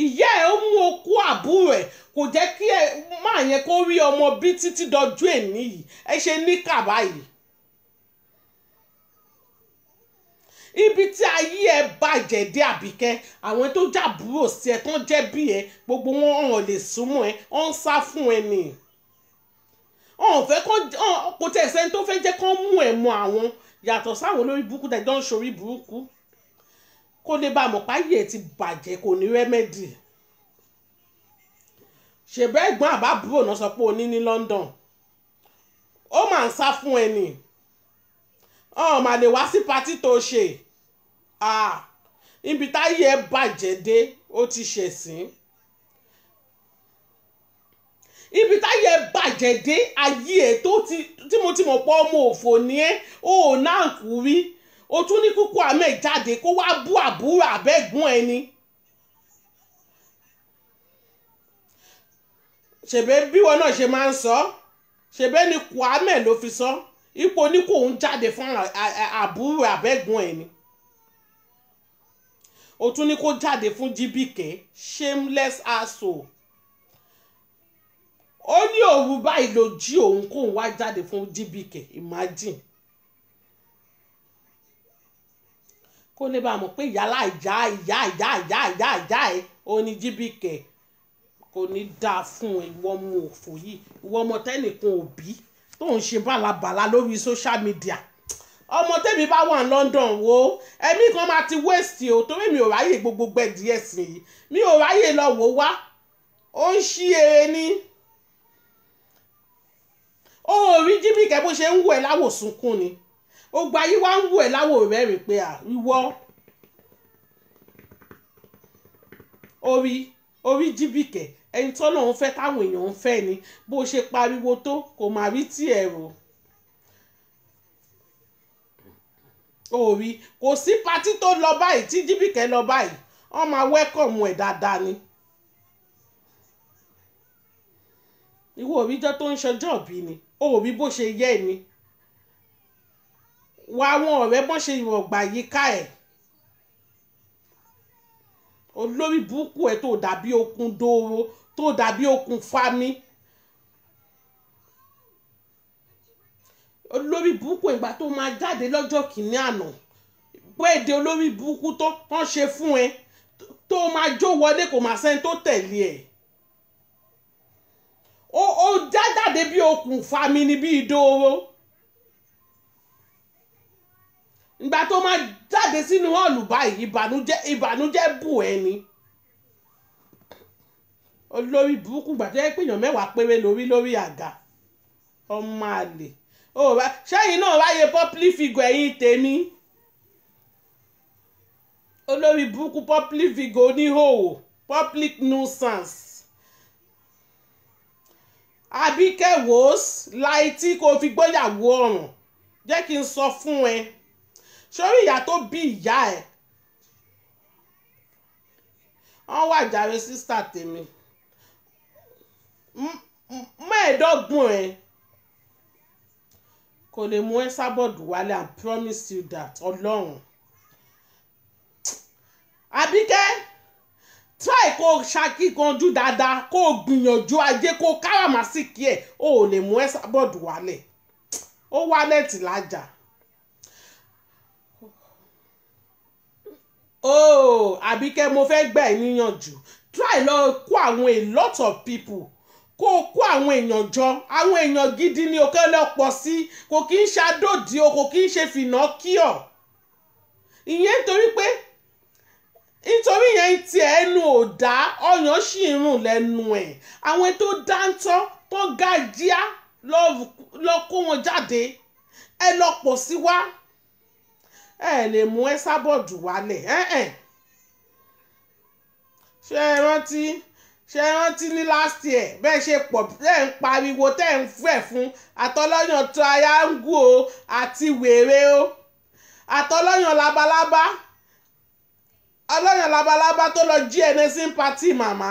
Speaker 1: ìyá ẹ̀ ó mú okó àbúrò ẹ̀ kò jẹ́ kí ẹ máa yẹn kó rí ọmọ bí títí dọjú èní yìí ẹ ṣe níkà báyìí ibi tí ayé ẹ bàjẹ́ dé Àbíkẹ́ àwọn tó jàbúrò sí ẹ tó ń jẹ́ bí ẹ gbogbo wọn ò lè súnmọ́ ẹ ọ̀ ń sá fún ẹ nì kò tẹ̀ sẹ́ni tó fẹ́ jẹ́ kó mú ẹ mọ àwọn yàtọ̀ sáwọn olórí burúkú tẹ̀ jọ ń ṣorí burúkú kó lè bá mọ̀ páyé ẹ ti bàjẹ́ kò ní rẹ́mẹ́dì ṣèbẹ́ ẹ̀gbọ́n àbábúrò náà sọ pé o ní London ó máa ń sá fún ẹ nì mà lè wá sí patí tó ṣe ibi táyé ẹ bàjẹ́ dé ó ti ṣẹ̀sín ibi táyé ẹ bàjẹ́ dé ayé ẹ tí mo ti mọ̀ pé ọmọ òfò ni ẹ ò náà kú rí o tún ní kúkú àmẹ́ jáde kó wá bú àbúrò àbẹ́gbọ́n ẹni ṣèbẹ́ bí wọn náà ṣe máa ń sọ ṣèbẹ́ ni Kwame ló fi sọ ipò ní kò ń jáde fún àbúrò àbẹ́gbọ́n ẹni o tún ní kó jáde fún Jíbìkẹ́ shameless asshole ó ní òru báyìí ló jí òun kó ń wá jáde fún Jíbìkẹ́ imagine kó lè bá mọ̀ pé ìyálà ìyá ẹ̀ ó ní Jíbìkẹ́ kò ní dáa fún ìwọ ọmọ òfò yìí ìwọ ọmọ tẹ́nìkan òbí tó ń ṣe bálabàla lórí social media ọmọ tẹ́mi bá wà ní London wo ẹ̀mí kan máa ti waste o torí mi ò ráyè gbogbo gbẹ̀dì ẹ̀sìn yìí mi ò ráyè lọ wò wá ó ń ṣí eré ní ó rí Jíbìkẹ́ bó ṣe ń wò ẹ́ láwò sunkún ni ó gba yí wá ń wò ẹ́ láwò rẹ́rìn pé ìwọ orí Jíbìkẹ́ ẹni tó lòun fẹ́ táwọn èèyàn ń fẹ́ ni bó ṣe pariwo tó kò má rí tí ẹ rò orí kò sí patí tó lọ báyìí tí Jíbìkẹ́ lọ báyìí wọ́n máa wẹ́kọ̀mù ẹ̀ dáadáa ni ìwọ òbíjọ́ tó ń ṣọjọ́ òbí ni òbí bó ṣe yẹ ni wá àwọn ọ̀rẹ́ bọ́n ṣe ìwọ̀gbà yíká ẹ̀ olórí burúkú ẹ̀ tó dàbí okùn dóró tó dàbí okùn fámi olórí burúkú ìgbà tó máa jáde lọ́jọ́ kìíní àná pẹ́ẹ́dẹ́ olórí burúkú tó tán ṣe fún ẹ tó máa jó wọlé kò máa sẹ́ni tó tẹ̀lé ẹ̀ ó jáde bí okùn fámi ni bí ìdóró ìgbà tó máa jáde sínú họ́ọ̀lù báyìí ìbànújẹ́ bù ẹ́ ni olórí burúkú gbàtẹ́ pé èèyàn mẹ́wàá péré lórí àga ọmọ àlè ṣẹ́yìn náà ráyè public figure ẹ̀yìn tèmi olórí burúkú public figure oníhòòhò public nuisance Àbíkẹ́ wòós láì tí kò fi gbóyàwó ọ̀run jẹ́ kí n sọ fún ẹ sórí ìyá tó bí ìyá ẹ̀ wọ́n wà jàre sísítà tèmi mẹ́ẹ̀ẹ́dọ́gbọ̀n ẹ̀ kò lè mú ẹ sábọ̀dù wálé I promise you that ọlọ́run Àbíkẹ́ try kó ṣàkíkanjú dáadáa kó gbìyànjú ajé kó káràmásìkí ẹ̀ ó lè mú ẹ sábọ̀dù wálé ó wálẹ̀ tì lájà Àbíkẹ́ mo fẹ́ gbà ẹ́ níyànjú try lọ kó àwọn a lot of people kó kó àwọn èèyàn jọ àwọn èèyàn gidi ni òkè lọ́pọ̀ sí kò kí ń ṣàdòdì o kò kí ń ṣe fìnà kíọ̀ ìyẹn nítorí yẹn ti ẹnu ò dá ọyàn sì ń rùn lẹ́nu ẹ̀ àwọn tó dáńtọ́ tó gájíá lọ kó wọn jáde ẹ lọ pọ̀ sí wá ẹ lè mú ẹ sábọ̀dù wálẹ̀ ṣé ẹ rántí ní last year bẹ́ẹ̀ ṣe pọ̀ tẹ́ ń pariwo tẹ́ ń fẹ́ fún àtọlọ́yàn tó aya ń gùn o àti wèrè o àtọlọ́yàn labalábá ọlọ́yàn labalábá tó lọ jí ẹni sí pátì màmá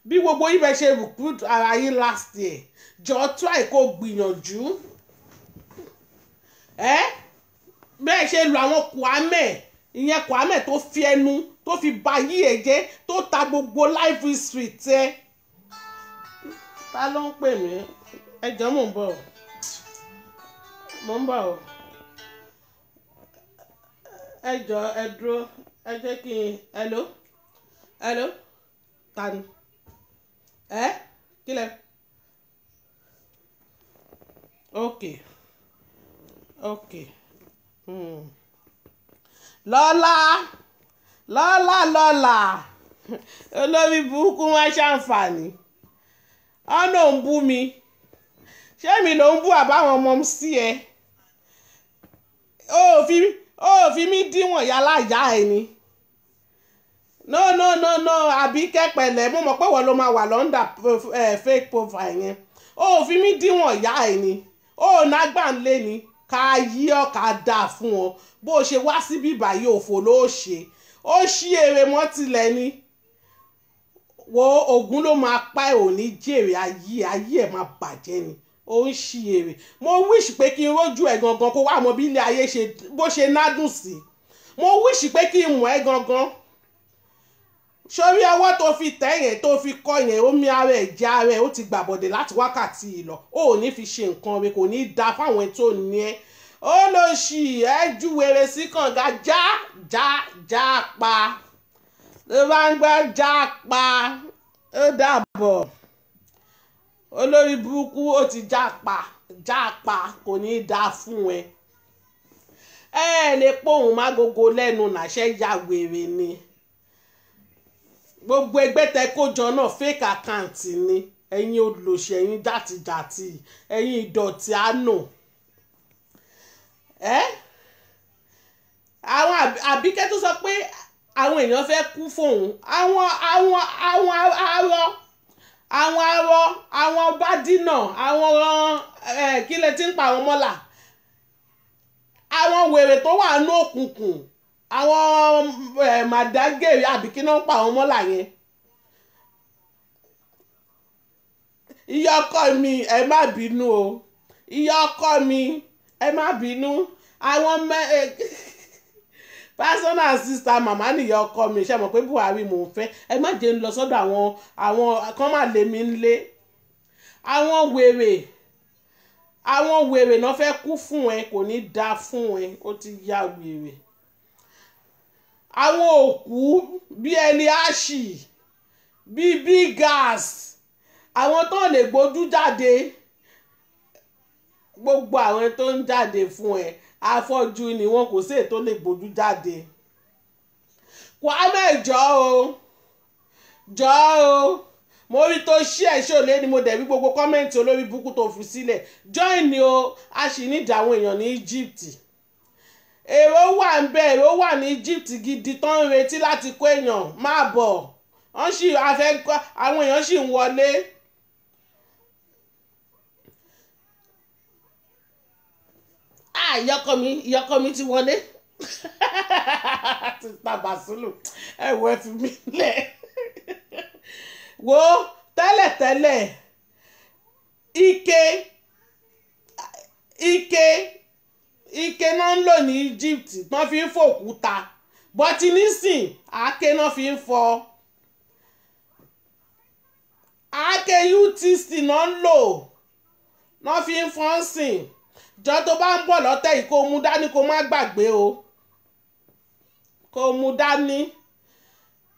Speaker 1: bí gbogbo ibẹ̀ ṣe recruit ara yín last year jọ try kó gbìyànjú bẹ́ẹ̀ ṣe lu àwọn Kwame ìyẹn Kwame tó fi ẹnu tó fi ba yí ẹ jẹ́ tó ta gbogbo life history tẹ ta ló ń pè mí ẹjọ́ mò ń bọ̀ o ẹjọ́ ẹ dúró ẹ jẹ́ kí n hello ta ni kílẹ̀ okay lọ́lá olórí burúkú wá ṣàǹfààní ọ̀nà ò ń bú mi ṣé mi ló ń bú àbáwọn ọmọ sí ẹ ó fi mí díwọ̀n yálà ìyá ẹ ni no Àbíkẹ́ pẹ̀lẹ́ mo mọ̀ pé wọ́n ló máa wà lọ́ndà fake profile yẹn ó fi mí díwọ̀n ìyá ẹ ni ó nágbà ń lé ni ká yí ọ ká dà fún ọ bó ṣe wá síbí báyìí òfò ló ṣe ó ṣí èrè mọ́ tilẹ̀ ni wo Ògún ló máa pa ẹ̀ ò ní jèrè ayé ẹ̀ máa bàjẹ́ ni ó ń ṣí èrè mo wish pé kí n rójú ẹ̀ gangan kó wá mọ bí ilé ayé ṣe bó ṣe nádùn sí mo wish pé kí n mọ̀ ẹ́ gangan sórí ọwọ́ tó fi tẹ̀ yẹn tó fi kọ́ yẹn omi ara ẹ̀ jẹ́ ara ẹ̀ ó ti gbàbọ̀dẹ̀ láti wákàtí ìlọ ó ní fi ṣe nǹkan rẹ̀ kò ní í da fáwọn tó ní ẹ́ ó lọ sí ẹ ju wèrè sí kànga já pa ló bá ń gbọ́ já pa ó dàbọ̀ olórí burúkú ó ti já pa kò ní í da fún ẹ lè pòun má gogo lẹ́nu nàṣẹ ya wèrè ni gbogbo ẹgbẹ́ tẹ kójọ náà fake account ni ẹ̀yin olóṣè ẹ̀yin jàtìjàtì ẹ̀yin ìdọ̀tí àánú àwọn Àbíkẹ́ tó sọ pé àwọn èèyàn fẹ́ kú fóun àwọn bádínà àwọn kílẹ̀ tí ń pa àwọn mọ́là àwọn wèrè tó wà ní òkùnkùn àwọn màdágèrè àbí kí náà ń pa àwọn mọ́là yẹn ìyá ọkọ mi ẹ má bínú o ìyá ọkọ mi ẹ má bínú àwọn personal assistant màmá nìyá ọkọ mi ṣe mọ̀ pé Buhari mò ń fẹ́ ẹ má jẹ́ ń lọ sọ́dọ̀ àwọn kan má lé mi nlé àwọn wèrè náà fẹ́ kú fún ẹ kò ní dá fún ẹ ó ti ya wèrè àwọn òkú bíi Eliashi bíi big gas àwọn tó lè gbójú jáde gbogbo àwọn tó ń jáde fún ẹ afọ́jú ni wọn kò sí ètò lè gbójú jáde Kwame jọ o mo rí tó ṣí ẹ̀ ṣòlé ni mo dẹ̀ rí gbogbo kọ́mẹ̀ntì olórí burúkú tó fi sílẹ̀ join ni o a sì ní ìdáwọn èèyàn ní Egypt èrò wà ń bẹ èrò wà ní Egypt gidi tó ń retí láti kó èèyàn máa bọ̀ wọ́n sì àwọn èèyàn sì ń wọlé. ìyọkọ mi ti wọlé ti tabasulu ẹ̀wọ̀ ẹ fi mí lẹ̀ wo tẹ́lẹ̀tẹ́lẹ̀ ike náà ń lò ní Egypt wọ́n fi ń fòkúta bọ́tí nísìn àáké náà fi ń fọ́ àáké UTC náà ń lò náà fi ń fọ́ sìn jọ tó bá ń bọ̀ lọ́tẹ̀ yìí kó mú dání kó má gbàgbé o kó mú dání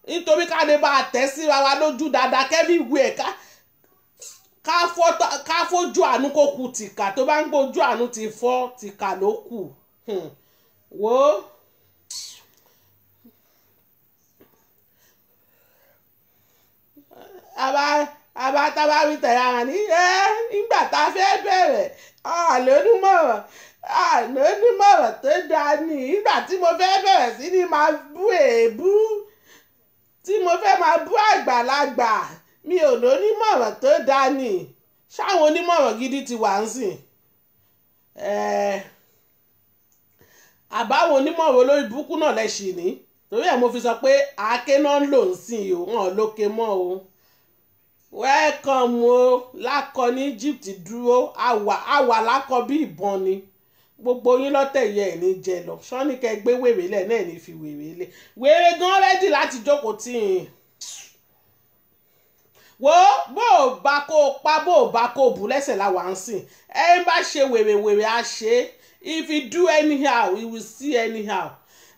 Speaker 1: nítorí ká lè bá a tẹ̀ síra wa lójú dáadáa kẹ́bí ìwé ẹ̀ ká fojú àánú kó kù tìkà tó bá ń gbójú àánú ti fọ́ tìkà ló kù wò ó. Tábàrí tẹ̀ra hàn ní nígbà tá a fẹ́ bẹ̀rẹ̀ àlónímọ̀ràn tó dáa ní nígbà tí mo fẹ́ bẹ̀rẹ̀ sí ni máa bú èébú tí mo fẹ́ máa bú àgbàlagbà mi ò lónímọ̀ràn tó dáa ní ṣáwọn onímọ̀ràn gidi ti wà ń sìn àbáwọn onímọ̀ràn olórí burúkú náà lẹ́sìn ní torí ẹ̀ mo fi sọ pé àáké náà ń lò ń sìn o wọn ò lókè mọ́ o welcome o lákọ ní Egypt dúró àwà lákọ bí ìbọn ni gbogbo yín lọ́tẹ̀ yẹ ẹ̀ ní jẹ lọ sọ́ni kẹ́ gbé wèrè lẹ̀ náà ní fi wèrè lẹ̀ wèrè gan rẹ́dì láti jókòó tì yín wo bó o bá kó o pa bó o bá kó o bù lẹ́sẹ̀ láwa ń sìn ẹ ń bá ṣe wèrè á ṣe if you do anyhow you will see anyhow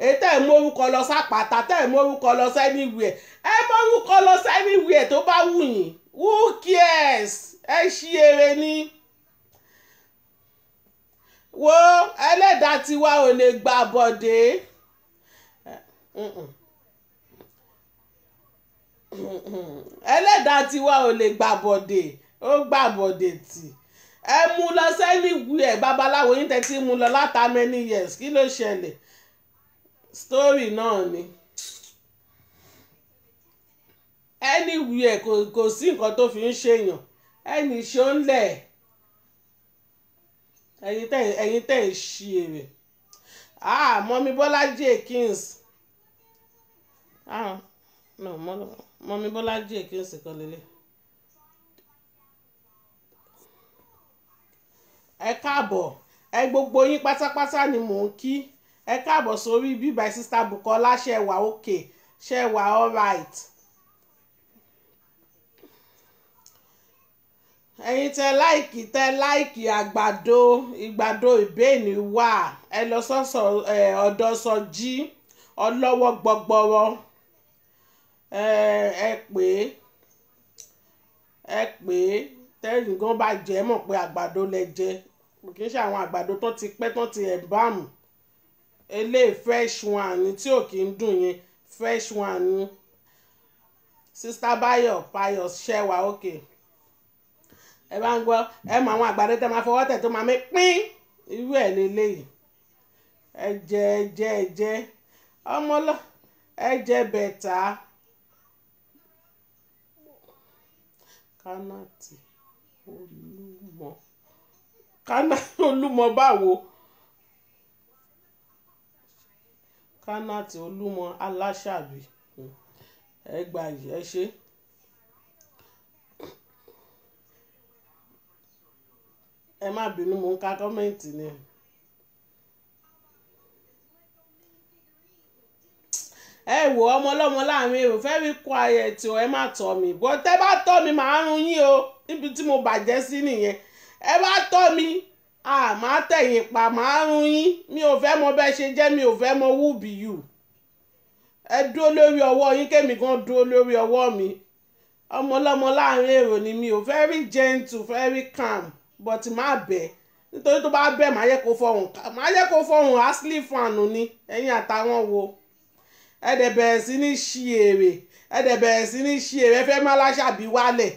Speaker 1: èyí tẹ́ ẹ̀ mórúkọ lọ sápàtà tẹ́ ẹ̀ mórúkọ lọ sẹ́niwìẹ̀ ẹ mórúkọ lọ sẹ́niwìẹ̀ tó bá wù yín who cares ẹ ṣí eré ní. wo ẹlẹ́dàá tiwa ò lè gbà bọ̀dé ẹlẹ́dàá tiwa ò lè gbà bọ̀dé ó gbà bọ̀dé tì ẹ mú lọ sẹ́niwìẹ̀ babaláwo yín tẹ́ ti mú lọ látà many years kí ló ṣẹlẹ̀ story náà ni anywhere kò sí nǹkan tó fi ń ṣèyàn ẹni ṣó ń lẹ̀ ẹ̀yin tẹ̀ ń ṣí èrè mọ́mí Bọ́lájí Akins no mọ́mí Bọ́lájí Akins kan lélẹ̀ ẹ káàbọ̀ ẹ gbogbo yín pátápátá ni mò ń kí ẹ káàbọ̀ sórí bíbá sista Bukola ṣẹ̀wà òkè ṣẹ̀wà alright ẹ̀yin tẹ láìkì àgbàdo ìbéènì wà ẹ lọ sọ́sọ̀ ọ̀dọ̀ Sọjí ọlọ́wọ́ gbọgbọrọ ẹ pè é tẹ́yìn gan bá jẹ́ mọ̀ pé àgbàdo lẹ jẹ kì í ṣe àwọn àgbàdo tó ti pẹ́ tó ti ẹ̀ báàmù eléyìí fresh one ni tí ò kì í dùn yẹn fresh one ni sista Báyọ̀ Payọ̀ ṣẹ̀wà òkè ẹ bá ń gbọ́ ẹ mọ àwọn àgbàdo tẹ máa fọwọ́ tẹ̀ tó máa mí pín irú ẹ̀ lélẹ́yìí ẹ jẹ ọmọlọ ẹ jẹ bẹ̀tà Kánáàtì Olúmọ báwo Kánáàtì Olúmọ Aláṣàbí ẹ gbà yìí ẹ ṣe. ẹ má bínú mò ń ka kọ́mẹ́ǹtì ni. ẹ wò ọmọ ọlọ́mọ láàrin èrò very quiet o ẹ má tọ́ mi bó tẹ́ bá tọ́ mi màá run yín o níbi tí mo bàjẹ́ sí nìyẹn ẹ bá tọ́ mi màá tẹ̀yìn pa màá run yín mi ò fẹ́ mọ bẹ́ẹ̀ ṣe jẹ́ mi ò fẹ́ mọ who be you ẹ dúró lórí ọwọ́ yín kémi gan dúró lórí ọwọ́ mi ọmọ ọlọ́mọ láàrin èrò ni mi ò very gentle very calm but má bẹ̀ nítorí tó bá bẹ̀ máa yẹ kó fọhùn ashley fan ni ẹ̀yin àtàwọn wo ẹ dẹ̀ bẹ̀rẹ̀ sí ní ṣí èrè ẹ fẹ́ má láṣàbí wálẹ̀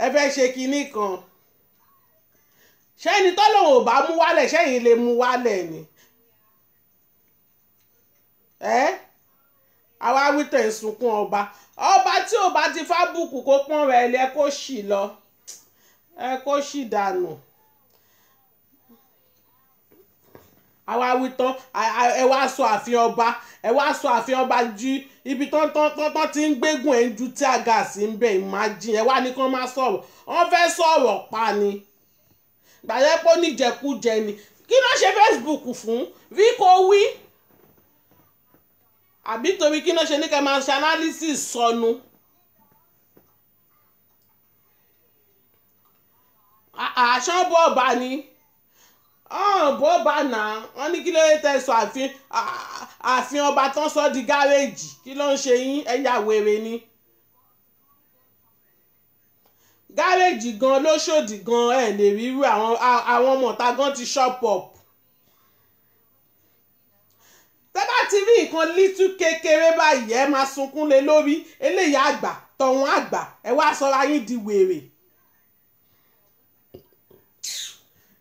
Speaker 1: ẹ fẹ́ ṣe kinní kan ṣẹ́ni tọ́lọ́hun ò bá mú wálẹ̀ ṣẹ́yìn lè mú wálẹ̀ ni àwa wítẹ̀ ń sunkún ọba tí ò bá ti fábùkù kó pọ́n rẹ̀ lẹ kó ṣì lọ ẹ kó ṣì dànù àwa wítọ́ ẹ wá sọ ààfin ọba ju ibi tán ti ń gbégùn ẹ̀ ń ju tí àga sí ń bẹ̀ imagine ẹ wá ní kán má sọ̀rọ̀ wọ́n fẹ́ sọ̀rọ̀ pa ni gbàyẹ́ pé ó níjẹkújẹ ni kí ló ṣe Facebook fún rí kó wí àbí torí kí ló ṣe ní kẹ́ máa ṣe analysis sọnù àṣán bọ́ọ̀bà ni bọ́ọ̀bà náà wọ́n ní kí ló tẹ̀ sọ ààfin ọba tán sọ di gáréèjì kí ló ń ṣe yín ẹ̀yà wèrè ni gáréèjì gan lóṣòdì gan ẹ̀ lè ríru àwọn ọmọọ̀ta gan ti shop up tẹ́bá ti rí nǹkan lítú kékeré báyìí ẹ máa sunkún lé lórí eléyìí àgbà tọ̀hún àgbà ẹ wá sọra yín di wèrè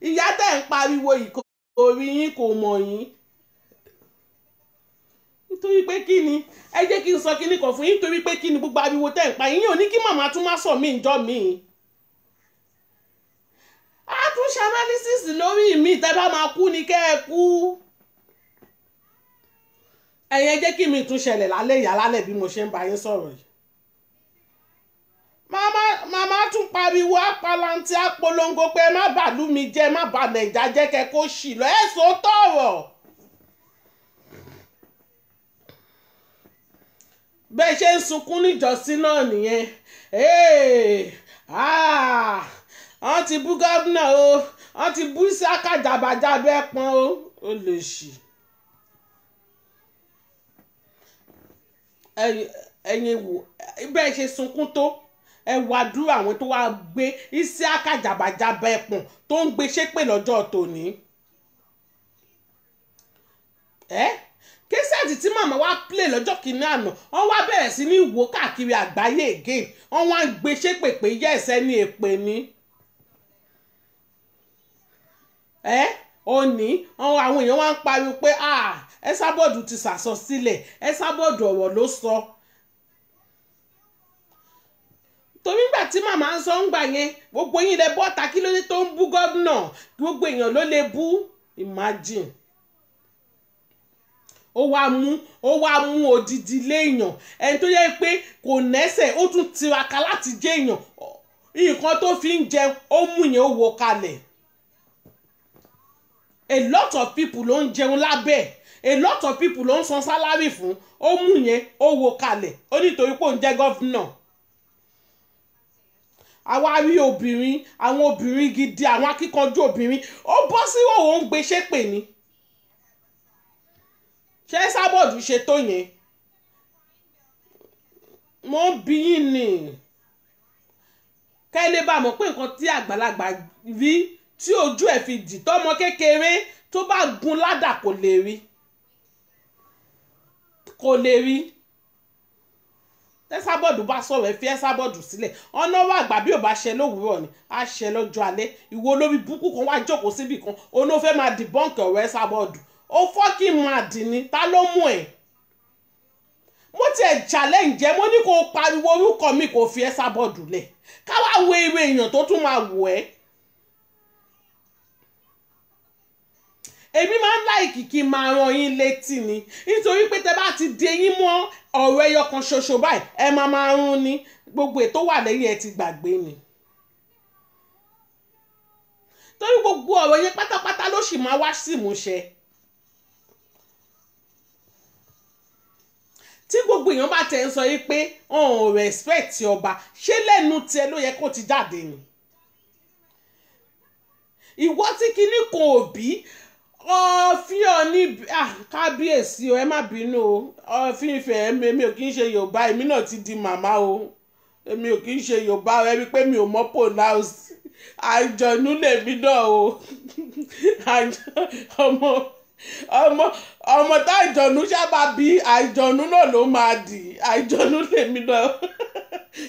Speaker 1: ìyá tẹ̀ ń pariwo ìkórí yín kò mọ̀ yín nítorí pé kí ni ẹ jẹ́ kí n sọ kíní kan fún yín nítorí pé kí ni gbogbo ariwo tẹ̀ ń pa yín ò ní kí màmá tún má sọ mí ìjọ mi a tún ṣe analysis lórí mi tẹ́ bá máa kú ni kẹ́ ẹ kú ẹ̀yẹ jẹ́ kí mi tún ṣẹlẹ̀ lálẹ́ ìyá lálẹ́ bí mo ṣe ń bá yín sọ̀rọ̀ yìí màmá tún pariwo apalantí apolongo pé má bàlú mi jẹ́ má bà nàìjà jẹ́ kẹ́ kó ṣì lọ ẹ̀ sọ tọ̀rọ̀ bẹ́ẹ̀ ṣe ń sunkún níjọ́sí náà nìyẹn wọ́n ti bú gómìnà o wọ́n ti bú Isiaka jàbàjábẹ́ pọ́n o ó lè ṣì. ẹ̀yin wò bẹ́ẹ̀ ṣe sunkún tó ẹ wá dúró àwọn tó wá gbé Isiaka jàbàjábẹ́ ẹ̀pọ̀n tó ń gbé ṣépè lọ́jọ́ tòní. késẹ́ẹ̀tì tí màmá wá play lọ́jọ́ kìíní àná wọ́n wá bẹ̀rẹ̀ sí ní wò káàkiri àgbáyé again wọ́n wá ń gbé ṣépè pé yẹ́sẹ̀ ní èpè ni. òní àwọn èèyàn wá ń pariwo pé Esabod ti sàsọ sílẹ̀ Esabod ọ̀rọ̀ ló sọ. torí nígbà tí màmá ń sọ ń gbà yẹn gbogbo yín lẹ bọ́ta kí ló dé tó ń bú gómìnà gbogbo èèyàn ló lè bú imagine. ó wá mú odidi léèyàn ẹni tó yẹ pé kò nẹ́sẹ̀ ó tún tiraka láti jẹ́ èèyàn nǹkan tó fi ń jẹun ó mú yẹn ó wo kalẹ̀. A lot of people ló ń jẹun lábẹ́ a lot of people ló ń san sálárì fún ó mú yẹn ó wo kalẹ̀ ó nítorí pé òun jẹ́ gọ́fúnà. àwa rí obìnrin àwọn obìnrin gidi àwọn akíkanjú obìnrin ó bọ́ sí òun ń gbé ṣépè ni. ṣé Esabod ṣe tó yẹn mo ń bí yín ni kẹ́lẹ́ bá mọ̀ pé nǹkan tí àgbàlagbà rí tí ojú ẹ̀ fi dì tọ́mọ kékeré tó bá gun ládà kò lè rí Esabod bá sọ̀rọ̀ ẹ fi Esabod sílẹ̀ ọ̀nà wà àgbà bí ò bá ṣe lówùúrọ̀ ni á ṣe lọ́jọ́ alẹ́ ìwo lórí búkú kan wá jókòó síbì kan oní ó fẹ́ máa dìbọ́ǹkì ọ̀rọ̀ Esabod ó fọ́kì máa dì ní ta ló mú ẹ̀ mo tiẹ̀ challenge ẹ mo ní kó pariwo orúkọ mi kò fi Esabod lẹ̀ káwá wo eré èèyàn tó tún máa wò ẹ́. èmi máa ń láìkì kí n máa rán yín létí ni nítorí pé tẹ bá ti dé yín mọ́ ọ̀rọ̀ ẹyọ kan ṣoṣo báyìí ẹ máa rún ní gbogbo ètò wà lẹ́yìn ẹ ti gbàgbé ni. torí gbogbo ọ̀rọ̀ yẹn pátápátá ló sì máa wá sí ìmúṣẹ. tí gbogbo èèyàn bá tẹ̀ ń sọ yìí pé ọ̀hún respect ọba ṣé lẹ́nu tiẹ̀ ló yẹ kó ti jáde ni. ìwọ tí kinní kan òbí ọ̀fin ọ̀ní kábíyèsí o ẹ má bínú o ọ̀fin ìfẹ́ èmi ò kí ń ṣe yorùbá èmi náà ti di màmá o èmi ò kí ń ṣe yorùbá o ẹbí pé mi ò mọ̀ pronounce àjọ̀nú lèmi náà o ọmọ ọmọ tá àìjọ̀nú sábà bí àìjọ̀nú náà ló máa dì àìjọ̀nú lèmi náà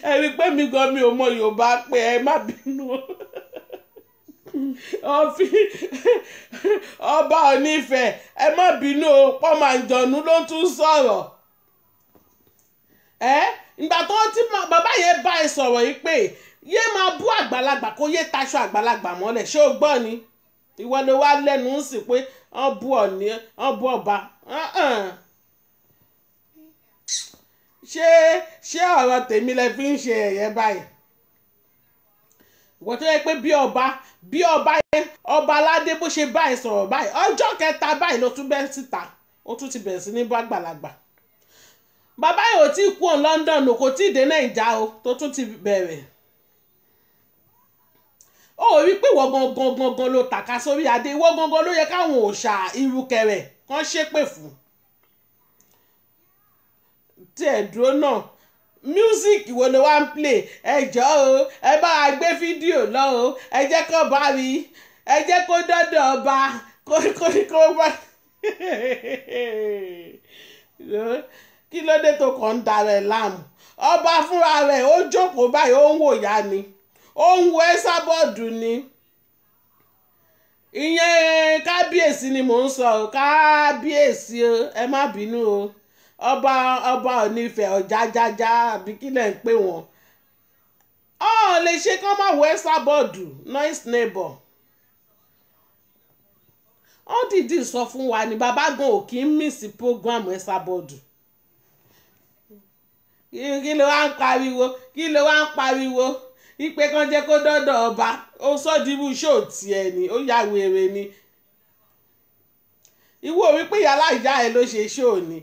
Speaker 1: ẹ rí i pé mi gan mi ò mọ Yorùbá pé ẹ má bínú ọba onífẹ̀ ẹ má bínú o pọ́nmọ àìjọ̀nú ló tún sọ̀rọ̀ ìgbà tó ti bàbá yẹn bá ẹ sọ̀rọ̀ yìí pé yé máa bú àgbàlagbà kó yé taṣọ àgbàlagbà mọ́lẹ̀ ṣé o gbọ́ ni ìwọ ló wá lẹ́nu ń sìn pé wọ́n bú ọ̀ní wọ́n bú ọba ṣé ọ̀rọ̀ tèmi lẹ fi ń ṣe ẹ̀yẹ báyìí ìwọ tó yẹ pé bí ọba yẹn ọba aládé bó ṣe báyìí sọ̀rọ̀ báyìí ọjọ́ kẹta báyìí ló tún bẹ́ síta ó tún ti bẹ̀rẹ̀ sí ní bú àgbàlagbà bàbá yìí ò tí ì kú ọ̀ London kò tí ì dé Nàìjà o tó tún ti bẹ̀rẹ̀ ó rí pé ìwọ gangan ló tàka sórí adé ìwọ gangan ló yẹ káwọn òòṣà irúkẹrẹ kan ṣépè fún tí ẹ dúró náà mísíkì wo ló wá ń play ẹ jọ o ẹ bá wa gbé fídíò lọ o ẹ jẹ́ kó bá rí ẹ jẹ́ kó dọ́dọ̀ ọba kó bá kí ló dé tó kàn ń darẹ̀ láàmú ọba fúnra rẹ̀ ó jókòó báyìí ó ń wò yá ni ó ń wo Ẹsábọ́ọ̀dù ni ìyẹn kábíyèsí ni mò ń sọ ọ́ kábíyèsí o ẹ má bínú o ọba onífẹ̀ ọ̀jájájá àbí kí lẹ̀ ń pè wọ́n ọ̀ lè ṣe kán má wo Ẹsábọ́ọ̀dù noise neighbor ó dìdí sọ fún wa ni bàbá gan ò kí ń mísì program Ẹsábọ́ọ̀dù kí ló wá ń pariwo ìpè kan jẹ́ kó dọ́dọ̀ ọba ó sọ́dìbù ṣó tiẹ̀ ni ó yà wèrè ni ìwọ wípé yàrá ìyá ẹ ló ṣe ṣó ni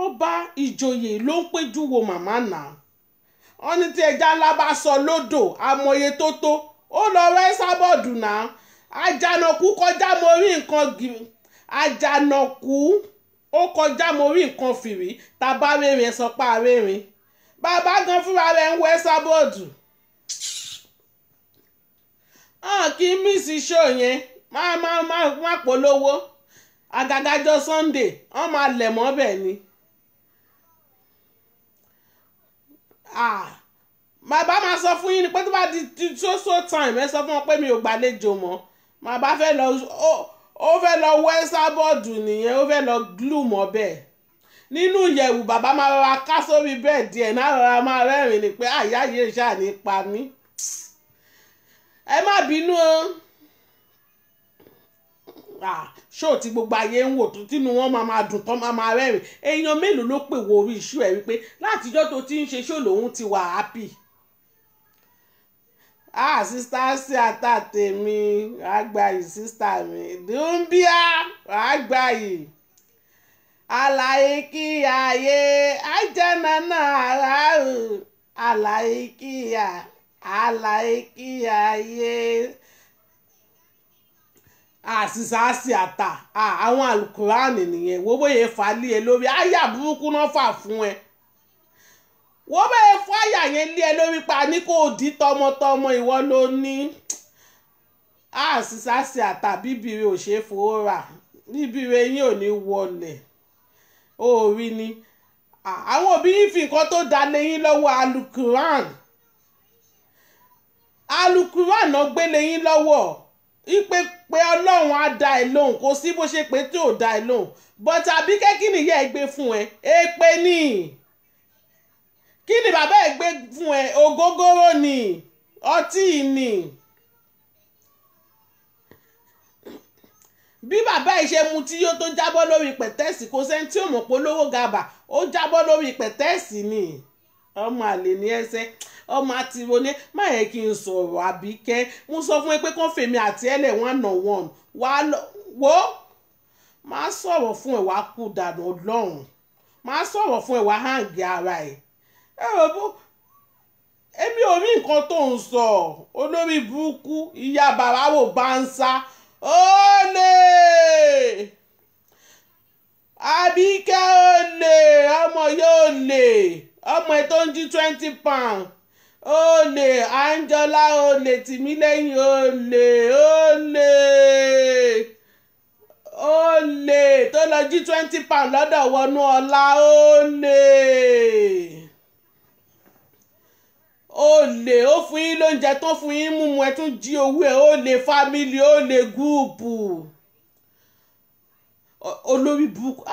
Speaker 1: ọba ìjòyè ló ń péjú wo màmá náà wọn ní tí ẹja ńlá bá sọ lódò amòye tó ó lọ rẹ Ẹsábọ́ọ̀dù náà àjànàkú kọjá mo rí nǹkan àjànàkú ó kọjá mo rí nǹkan fìrí tàbá rèrè sọ pé àrèrè bàbá gan fúnra rẹ̀ ń wọ Ẹsábọ́ọ̀dù kí mísì ṣó yẹn má polówó àgàgàjọ Sunday wọ́n máa lẹ̀ mọ́ bẹ́ẹ̀ ni bàbá máa sọ fún yín ni pé tó bá di so time ẹ sọ fún wọn pé mi ò gbàlejò mọ́ bàbá fẹ́ lọ ó fẹ́ lọ wọ Ẹsábọ́ọ̀dù nìyẹn ó fẹ́ lọ glue mọ́ bẹ́ẹ̀ nínú ìyẹ̀wù bàbá máa rọra ká sórí bẹ́ẹ̀dì ẹ̀ náà rọra máa rẹ́rìn ni pé àyà yìí ṣáà ní pa mí ẹ má bínú o ṣó tí gbogbo ayé ń wò tó tínú wọn máa dùn tán máa rẹ́rìn èèyàn mélòó ló pè wo orí iṣu ẹ̀ wípé látijọ́ tó ti ń ṣe ṣó lòun ti wà happy sísá sí àtàtèmi àgbáyé sísá mi dùnbíà àgbáyé àlàyé kí ayé ajánana aráàlú àlàyé kí ayé àṣìṣàṣì àtà àwọn àlùkùránì nìyẹn wo bóyá falí ẹ lórí àyà burúkú náà fà fún ẹ wo bóyá fáyà yẹn lé ẹ lórí pa ní kò dí tọmọtọmọ ìwọ ló ní àṣìṣàṣì àtà bíbire ò ṣeé fowó rà bíbire yín ò ní wọlé orí ni àwọn òbí yín fi nǹkan tó da lẹ́yìn lọ́wọ́ alukuran náà gbé lẹ́yìn lọ́wọ́ ipe pé ọlọ́run á dá ẹ lóhùn kò sí bó ṣe pé tí ò dá ẹ lóhùn bọ́tà bí kẹ́kí nìyá ẹ gbé fún ẹ èpè ní kí ni bàbá ẹ gbé fún ẹ ògógóró ni ọtí ni bí bàbá ẹ ṣe mu tí yóò tó jábọ́ lórí pẹ̀tẹ́ẹ̀sì kò sẹ́ni tí ò mọ̀ pé olówó gàbà ó jábọ́ lórí pẹ̀tẹ́ẹ̀sì ni ọmọ àlè ní ẹsẹ̀ ọmọ àti ronú má yẹ kí n sọ̀rọ̀ Àbíkẹ́ mo sọ fún ẹ pé kán fèmí àti ẹlẹ̀ one on one wà wò má sọ̀rọ̀ fún ẹ wá kú dànù Ọlọ́run má sọ̀rọ̀ fún ẹ wá hàǹgì ara ẹ rò bó èmi ò rí nǹkan tó ń sọ olórí burúkú ìyá bàbá wò bá ń sá olè Àbíkẹ́ olè ọmọ yóò lè ọmọ ẹ tó ń jí £20 olè Anjola olè Tìmílẹ́yìn olè tó lọ jí £20 lọ́dọ̀ Wọnúọlá olè ó fún yín lóúnjẹ tó fún yín múmu ẹ tún jí owó ẹ olè fámìlì olè gúùpù olórí burúkú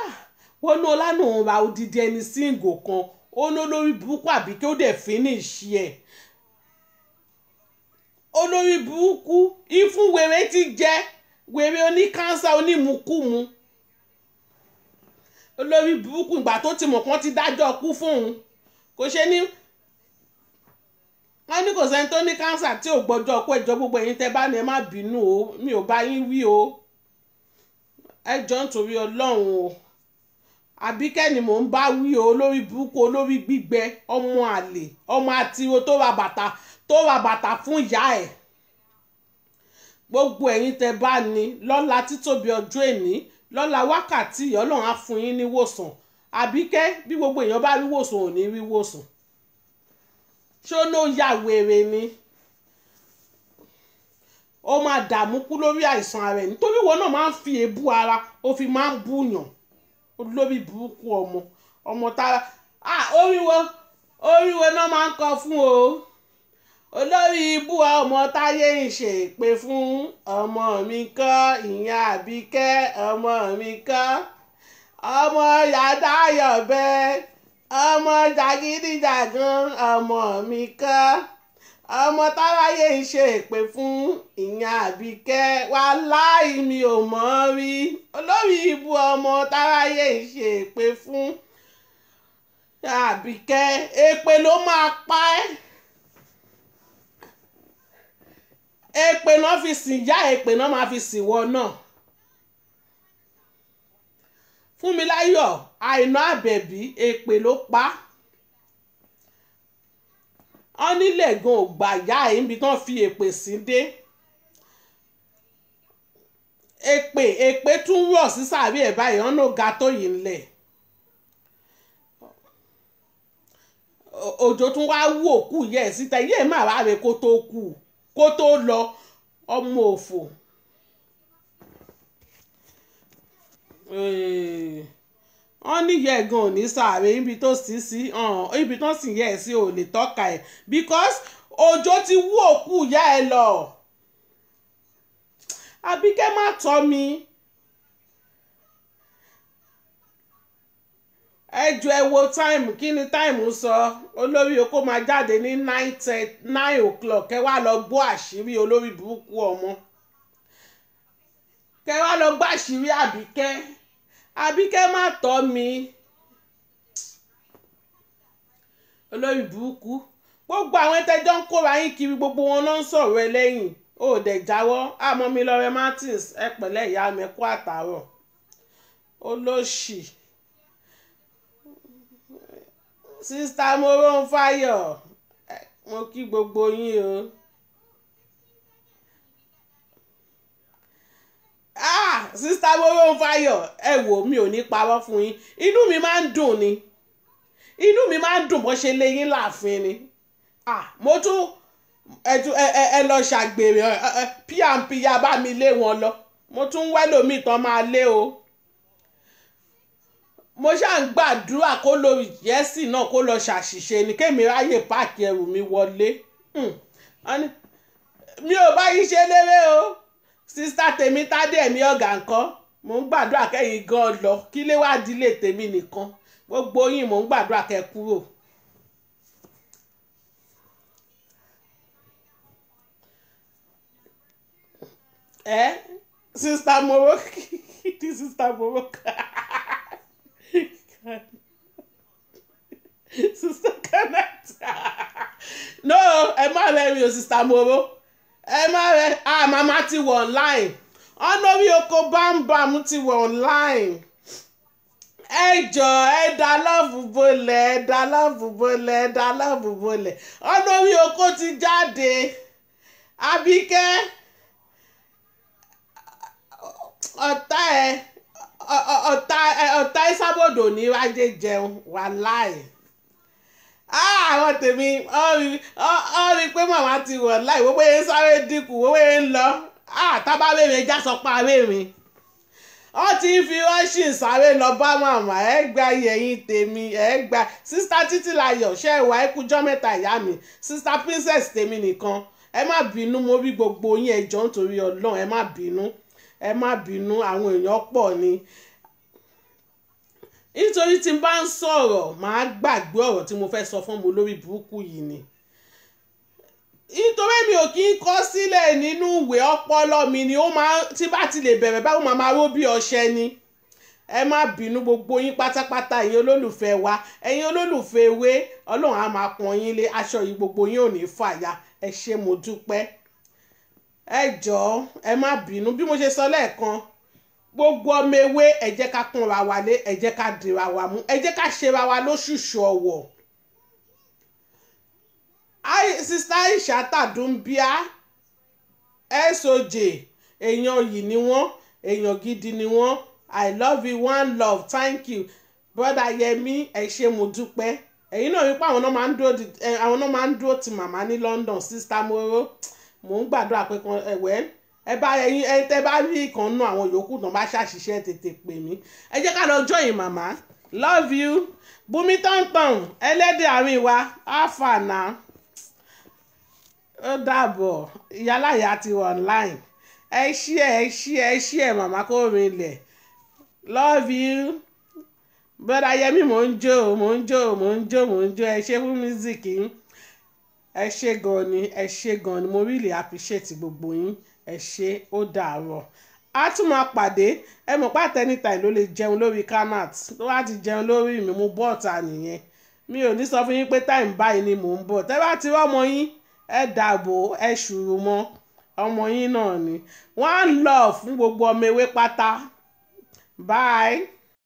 Speaker 1: Wọnúọlá náà ra odidi ẹni síngò kan ó ní olórí burúkú àbí kí ó dẹ̀ finish ẹ̀ olórí burúkú ìfún wèrè ti jẹ́ wèrè oníkánsá onímùkúmu olórí burúkú ìgbà tó ti mọ̀ kán ti dájọ́ kú fún òun kò ṣe ní wọ́n ní kò sẹ́ni tó ní kánsà tí ò gbọ́jọ́ ọkọ ẹ̀jọ́ gbogbo ẹ̀yin tẹ́ bá ní ẹ má bínú o mi ò bá yín wí o ẹjọ́ nítorí Ọlọ́run o Àbíkẹ́ ni mò ń bá wí o olórí burúkú olórí gbígbẹ ọmọ àlè ọmọ àtiro tó ra bàtà fún ìyá ẹ̀ gbogbo ẹ̀yin tẹ́ bá ní lọ́la títóbi ọjọ́ èní lọ́la wákàtí Ọlọ́run á fún yín ní wòsàn Àbíkẹ́ bí gbogbo èèyàn bá rí wòsàn ò ní rí wòsàn ṣó ló ya wèrè ni ó máa dààmú kú lórí àìsàn ara ẹ̀ nítorí wọn náà máa ń fi èébú ara ó fi máa ń búyàn olórí burúkú ọmọ tára oríwo náà máa ń kọ fún o olórí ibú ọmọ táyé ń ṣe pé fún ọmọ mi kọ́ ìyá Àbíkẹ́ ọmọ mi kọ́ ọmọ yàdáyọ̀bẹ ọmọ jàgídíjàgan ọmọ mi kọ́ ọmọ táráyé ń ṣe èpè fún ìyá Àbíkẹ́ wàláì mi ò mọ̀ rí olórí ibú ọmọ táráyé ń ṣe èpè fún Àbíkẹ́ èpè ló máa pa ẹ́ èpè náà fi sìn yá èpè náà máa fi sìn wọ náà Fúnmiláyọ̀ Àìná Àbẹ̀bí èpè ló pa á nílẹ̀ gan ò gbà yá ẹ̀ níbi tán fi èpè sí dé èpè tún rọ̀ sí sàárè ẹ̀ báyìí ọ̀nà ga tó yìí ńlẹ̀ òjò tún wá wú òkú yẹ ẹ̀ síta yẹ ẹ̀ má wá rẹ̀ kó tó kú kó tó lọ ọmọ òfò wọ́n níyẹ̀ gan ò ní sàárè ibi tó sì sí ibi tó sì yẹ ẹ̀ sí ò lè tọ́ka ẹ̀ because òjò ti wú òkú ìyá ẹ̀ lọ Àbíkẹ́ má tọ́ mi ẹ jọ ẹ wo táìmù kí ni táìmù sọ olórí oko máa jáde ní 9 o'clock kẹ wá lọ gbọ́ àṣírí olórí burúkú ọmọ kẹ wá lọ gbọ́ àṣírí Àbíkẹ́ má tọ́ mi olórí burúkú gbogbo àwọn ẹtẹjọ́ ń kóra yín kiri gbogbo wọn náà ń sọ̀rọ̀ ẹ lẹ́yìn ó dẹ̀ jáwọ́ àmọ́ mi lọ́rẹ́ Martins ẹ pẹ̀lẹ́ ìyá mi kú àtàárọ̀ olóṣì sista Moronfáyọ̀ mo kí gbogbo yín o sista Moronfáyọ̀ ẹ wò mi ò ní parọ́ fún yín inú mi máa ń dùn ni inú mi máa ń dùn bó ṣe lé yín láàfin ni mo tún ẹ lọ ṣàgbèrè pmp ya bá mi lé wọn lọ mo tún wẹ́lòmíì tán máa lé o mo ṣáà ń gbàdúrà kó lo ìyẹ́sì náà kó lọ ṣàṣìṣe ni kémi ráyè páàkì ẹrù mi wọlé mi ò bá yín ṣe lérè o sista tèmi tádé ẹ̀mí ọ̀gá nǹkan mò ń gbàdúrà kẹ́yìn gan lọ kí lè wá dílé tèmi nìkan gbogbo yín mò ń gbàdúrà kẹ́ kúrò. Sister Morocco Sister Morocco Sister Canada no ẹ má rẹ mi o Sister Moro ẹ má rẹ màmá ti wọ online ọ̀nàrí oko bámbam ti wọ online ẹ jọ ẹ dá lọ́ọ̀bù bolẹ̀ ọ̀nàrí oko ti jáde Àbíkẹ́ ọ̀tá ìsábòdò ní wájé jẹun wàláì àwọn tèmi ọ rí pé màmá ti wọ̀ láì wọ́n pé sáré dínkù wọ́n pé ń lọ tábà wémi já sọ pa wémi ọ ti fi washing sáré lọ bá màmá gba yẹ̀yìn tèmi gba sista Títílayọ̀ ṣe ìwà ẹkújọ́ mẹ́ta ìyá mi sista princess tèmi nìkan ẹ má bínú mo rí gbogbo yín ẹjọ́ nítorí Ọlọ́run ẹ má bínú àwọn èèyàn pọ̀ ni nítorí tí n bá ń sọ̀rọ̀ màá gbàgbé ọ̀rọ̀ tí mo fẹ́ sọ fún mo lórí burúkú yìí ni nítorí mi ò kí ń kọ sílẹ̀ nínú ìwé ọpọlọ mi ni ó máa tí bá ti lè bẹ̀rẹ̀ báwo máa ró bí ọṣẹ ni ẹ má bínú gbogbo yín pátápátá ẹ̀yin olólùfẹ́ wa ẹ̀yin olólùfẹ́ ewé Ọlọ́run á máa pọ́n yín lé aṣọ yìí gbogbo yín ò ní fàya ẹ ṣé mo dúpẹ́ ẹ jọ̀ọ́ ẹ má bínú bí mo ṣe sọ lẹ́ẹ̀kan gbogbo ọmọ ewé ẹ jẹ́ ká pọ́nra wa lé ẹ jẹ́ ká dìra wa mú ẹ jẹ́ ká ṣera wa lóṣùṣù ọwọ̀ sista Aisha Tadunbia SOJ èèyàn yìí ni wọ́n èèyàn gidi ni wọ́n I love you one love thank you brother Yemi ẹ ṣé mo dúpẹ́ ẹ̀yin náà wípé àwọn náà máa ń dúró ti màmá ní London sista Moro mò ń gbàdúrà pé kan ẹ̀wẹ́ ẹ bá ẹyin ẹ tẹ bá rí ìkan náà àwọn yòókù náà bá ṣàṣìṣe tètè pè mí ẹ jẹ́ ká lọ join màmá love you Bùnmi tọ̀ntọ̀n ẹlẹ́dẹ̀ àárín wa àfààná ó dàbọ̀ ìyálàyà ti wà online ẹ ṣí ẹ màmá kó rinlẹ̀ love you brother Yemi mò ń jó ẹ ṣe fún music yín ẹ ṣé gan ni mo really appreciate gbogbo yín ẹ ṣé ó dàárọ̀ a tún máa pàdé ẹ mọ̀ pàtẹ́ níta ló lè jẹun lórí canat tó wá ti jẹun lórí mi mo bọ́ ọ̀tá nìyẹn mi ò ní sọ fún yín pé táìm báyìí ni mò ń bọ̀ tẹ́ bá ti rọ́mọ yín ẹ dàbò ẹ ṣùrù mọ́ ọmọ yín náà ni one love fún gbogbo ọmọ ewé pátá bye.